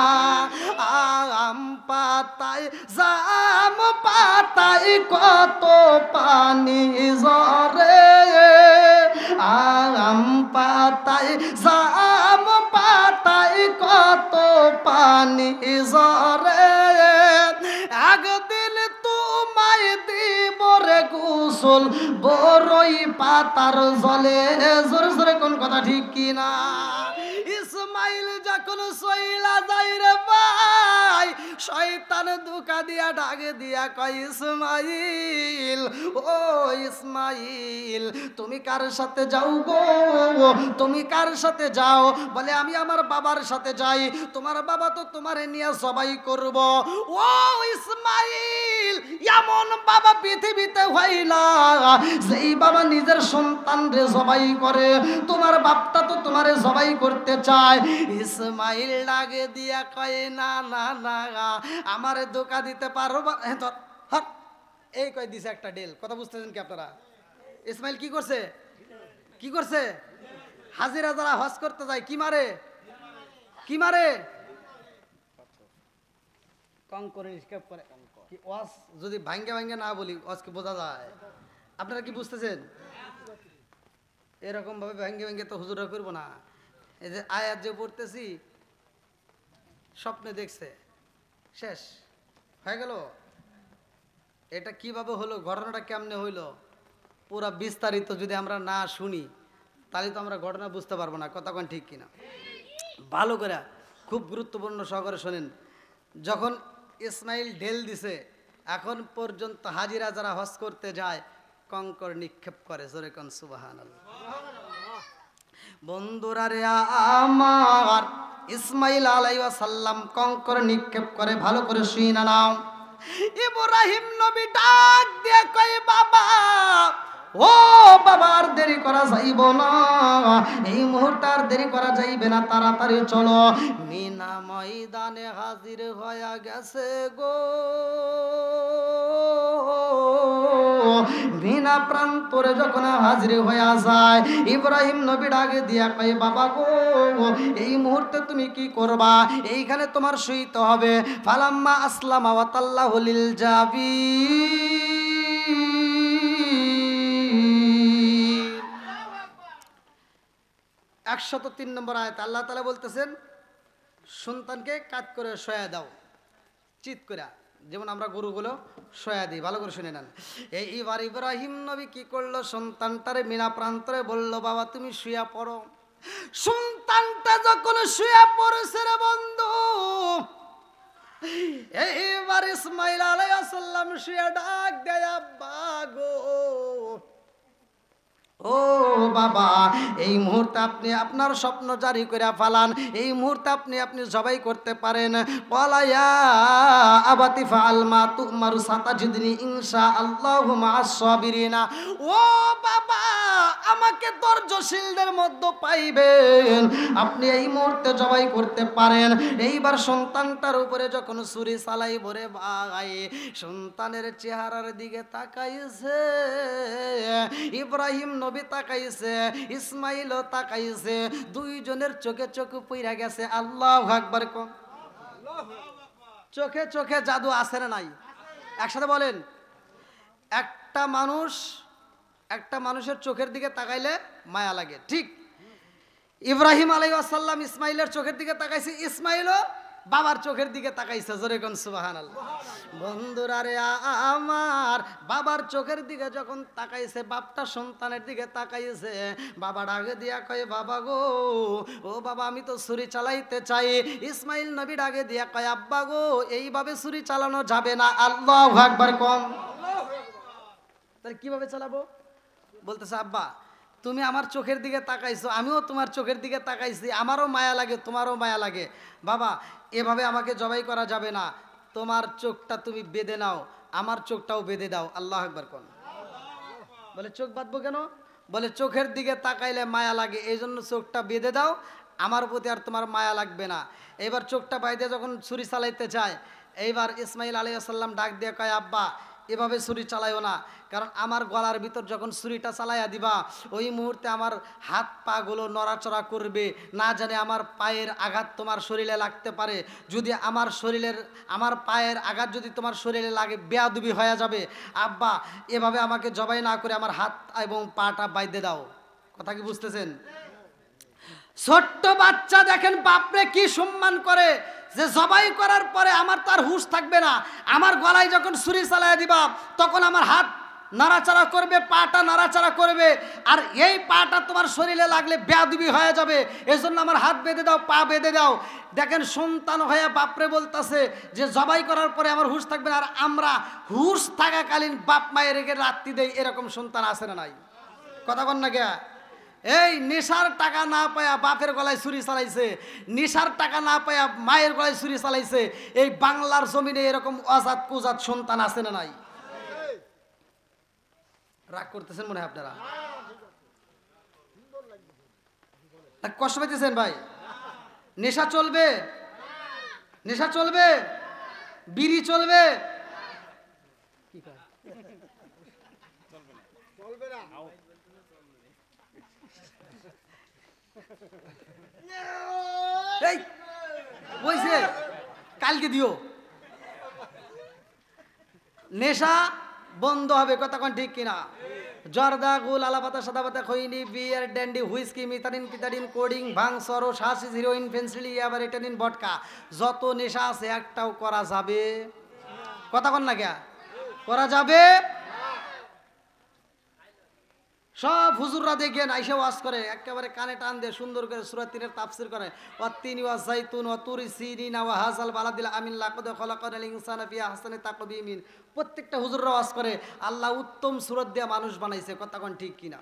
আম পাতায় জাম পাতায় কত পানি ঝরে, আম পাতায় জাম পাতায় কত পানি ঝরে, একদিন তোমায় দিব রে গোসল বড়ই পাতার জলে। জোরে জোরে কোন কথা ঠিক কিনা? ইসমাইল যখন সইলা যাই রে ভাই, শয়তান ধোঁকা দিয়া ডাকে দিয়া কয়, ইসমাইল ও ইসমাইল তুমি কার সাথে যাও গো? তুমি কার সাথে যাও? বলে আমি আমার বাবার সাথে যাই। তোমার বাবা তো তোমারে নিয়ে সবাই করব। ও ইসমাইল, এমন বাবা পৃথিবীতে হইলা যেই বাবা নিজের সন্তান রে জবাই করে, তোমার বাপটা তো তোমারে জবাই করতে চায়। ইসমাইল ডাকে দিয়া কয়, না না না আমারে ধোঁকা দিতে পারবো। এই কয় দিছে একটা ডেল। কথা বুঝতেছেন কি আপনারা? ইসমাইল কি করছে? কি করছে? হাজিরা যারা হজ করতে যায় কি মারে? কি মারে? কঙ্করে নিষ্কাপ করে। কি ওয়াজ যদি ভাঙ্গে ভাঙ্গে না বলি ওয়াজকে বোঝা যায়? আপনারা কি বুঝতেছেন? এরকম ভাবে ভাঙ্গে ভাঙ্গে তো হুজুরা করবো না। এই যে আয়াত যে পড়তেছি, স্বপ্নে দেখছে, শেষ হয়ে গেল। এটা কিভাবে হলো, ঘটনাটা কেমনে হইলো, পুরা বিস্তারিত যদি আমরা না শুনি তাহলে তো আমরা ঘটনা বুঝতে পারবো না। কথা কোন ঠিক কিনা? ভালো করে খুব গুরুত্বপূর্ণ সহকারে শোনেন। যখন ইসমাইল ঢেল দিছে, এখন পর্যন্ত হাজিরা যারা হজ করতে যায় কঙ্কর নিক্ষেপ করে, জোরে কোন সুবহানাল্লাহ। বন্ধুরা রে আমার, ইসমাইল আলাইহিস সালাম কঙ্কর নিক্ষেপ করে, ভালো করে শুনে নাও। ইব্রাহিম নবী ডাক দিয়ে কয় বাবা, ও বাবা আর দেরি করা যাইব না, এই মুহূর্তে আর দেরি করা যাইবে না, তাড়াতাড়ি চলো। মিনা ময়দানে হাজির হয়ে গেছে গো, মিনা প্রান্তরে যখন হাজির হয়ে যায়, ইব্রাহিম নবী ডাকে দিয়া কয় বাবা গো, এই মুহূর্তে তুমি কি করবা? এইখানে তোমার শুইতে হবে। ফালাম্মা আসলামা ওয়া তাল্লাহু লিল জাবিন। 103 নম্বর আয়াত আল্লাহ তাআলা বলতেছেন, সন্তানকে কাত করে শোয়া দাও, চিৎ করে, যেমন আমরা গরুগুলো শোয়া দিই। ভালো করে শুনে নেন। এইবার ইব্রাহিম নবী কি করলো? সন্তানটারে মিনা প্রান্তরে বলল, বাবা তুমি শুয়া পড়ো। সন্তানটা যখন শুয়া পড়েছে রে বন্ধু, এইবার ইসমাইল আলাইহিস সালাম শুয়া ডাক দেয়, আব্বা গো, ও বাবা, এই মুহূর্তে আপনি আপনার স্বপ্ন জারি করে ফালান, এই মুহূর্তে আপনি জবাই করতে পারেন। ওয়ালায়া আবাতি ফাআল মা তুমারু সাতাজিদনি ইনশাআল্লাহু মা'আস সাবিরিনা। ও বাবা, আমাকে ধৈর্যশীলদের মধ্যে পাইবেন, আপনি এই মুহূর্তে জবাই করতে পারেন। এইবার সন্তানটার উপরে যখন ছুরি চালাই ভরে ভাই, সন্তানের চেহারার দিকে তাকাইছে ইব্রাহিম নবী, তাকাইছে ইসমাইলও তাকাইছে, দুইজনের চোখে চোখ পইরা গেছে। আল্লাহু আকবার। কম চোখে চোখে জাদু আছে না নাই? একসাথে বলেন। একটা মানুষের চোখের দিকে তাকাইলে মায়া লাগে, ঠিক ইব্রাহিম আলাইহিস সালাম ইসমাইলের চোখের দিকে তাকাইছে, ইসমাইলও বাবার চোখের দিকে তাকাইছে, জোরে কোন সুবহানাল্লাহ। বন্ধুরা রে আমার, বাবার চোখের দিকে যখন তাকাইছে, বাপটা সন্তানের দিকে তাকাইছে, বাবা ডাকে দিয়া কয় বাবা গো, ও বাবা আমি তো ছুরি চালাইতে চাই। ইসমাইল নবী ডাকে দিয়া কয় আব্বা গো, এইভাবে ছুরি চালানো যাবে না। আল্লাহু আকবার। কম তাহলে কিভাবে চালাবো? বলতেছে আব্বা তুমি আমার চোখের দিকে তাকাইছো, আমিও তোমার চোখের দিকে তাকাইছি, আমারও মায়া লাগে তোমারও মায়া লাগে। বাবা এভাবে আমাকে জবাই করা যাবে না, তোমার চোখটা তুমি বেঁধে নাও, আমার চোখটাও বেঁধে দাও। আল্লাহু আকবার। কোন বলে চোখ বাঁধবো কেন? বলে চোখের দিকে তাকাইলে মায়া লাগে, এই জন্য চোখটা বেঁধে দাও, আমার প্রতি আর তোমার মায়া লাগবে না। এবার চোখটা বাইরে যখন ছুরি চালাইতে চায়, এইবার ইসমাইল আলাইহিস সালাম ডাক দিয়ে কয় আব্বা এভাবে ছুরি চালাইও না, কারণ আমার গলার ভিতর যখন ছুরিটা চালাইয়া দিবা, ওই মুহূর্তে আমার হাত পা গুলো নড়াচড়া করবে, না জানে আমার পায়ের আঘাত তোমার শরীরে লাগতে পারে। যদি আমার পায়ের আঘাত যদি তোমার শরীরে লাগে, বেয়াদবি হয়ে যাবে। আব্বা এভাবে আমাকে জবাই না করে আমার হাত এবং পাটা বাইধে দাও। কথা কি বুঝতেছেন? ছোট্ট বাচ্চা দেখেন বাপরে কি সম্মান করে, যে জবাই করার পরে আমার তার হুঁশ থাকবে না, আমার গলায় যখন ছুরি চালাইয়া দিবা তখন আমার হাত নাড়াচাড়া করবে, পাটা নাড়াচাড়া করবে, আর এই পাটা তোমার শরীরে লাগলে বেয়াদবি হয়ে যাবে, এজন্য আমার হাত বেঁধে দাও, পা বেঁধে দাও। দেখেন সন্তান হয়ে বাপরে বলতেছে যে জবাই করার পরে আমার হুঁশ থাকবে না, আর আমরা হুঁশ থাকাকালীন বাপ মায়ের রেখে রাত্রি দেই, এরকম সন্তান আছে না নাই? কথা বল না কে? এই নেশার টাকা না পায়া বাপের গলায় ছুরি চালাইছে, নেশার টাকা না পায়া মায়ের গলায় ছুরি চালাইছে, এই বাংলার জমিনে এরকম অজাত কুজাত সন্তান আছে না নাই? রাগ করতেছেন মনে হয় আপনারা, কষ্ট পাইতেছেন ভাই? নেশা চলবে? নেশা চলবে? বিড়ি চলবে? কি কয়? চলবে না। এই বইছে কালকে দিও, নেশা বন্ধ হবে। কথা কোন ঠিক কিনা? জর্দা, গুল, আলাপাতা, সাদা পাতা, খৈনি, বিয়ার, ড্যান্ডি, হুইস্কি, মিথানিন, পিতাডিন, কোডিং, ভাং, সরো, হাশিশ, হিরোইন, ফেন্সিল, ইয়াবারিটানিন, ভডকা, যত নেশা আছে একটাও করা যাবে? কথা কোন না কে? করা যাবে? সব হুজুররা দেখেন আইসা ওয়াজ করে একেবারে কানে টান দিয়ে সুন্দর করে সূরা 3 এর তাফসীর করে ওয়াত-তিনি ওয়াজ-যাইতুন ওয়া তুরি সিনিনা ওয়া হাযাল বালাদিল আমিন লাকাদ খালাকানাল ইনসানা ফি আহসানি তাকবীমিন। প্রত্যেকটা হুজুররা ওয়াজ করে আল্লাহ উত্তম সূরত দিয়ে মানুষ বানাইছে, কথা কোন ঠিক কিনা?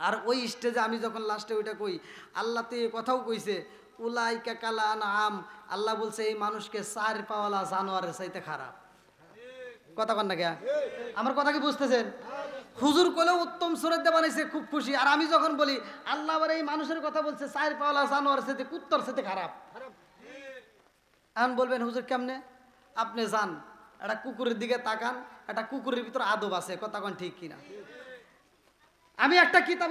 আর ওই স্টেজে আমি যখন লাস্টে ওইটা কই, আল্লাহ তো এই কথাও কইছে উলাইকা কালা আনআম, আল্লাহ বলছে এই মানুষকে 4 পাওয়ালা জানোয়ারের চাইতে খারাপ। কথা কন না কে? আমার কথা কি বুঝতেছেন? হুজুর কোলে উত্তম সূরত দিয়ে বানাইছে, খুব খুশি। আর আমি যখন বলি আল্লাহ আবার এই মানুষের কথা বলছে 4 পাওয়ালা জানোয়ারের চাইতে কুত্তর চাইতে খারাপ। এখন বলবেন হুজুর কেমনে? আপনি যান একটা কুকুরের দিকে তাকান, একটা কুকুরের ভিতর আদব আছে, কথা কন ঠিক কিনা? আমি একটা কিতাব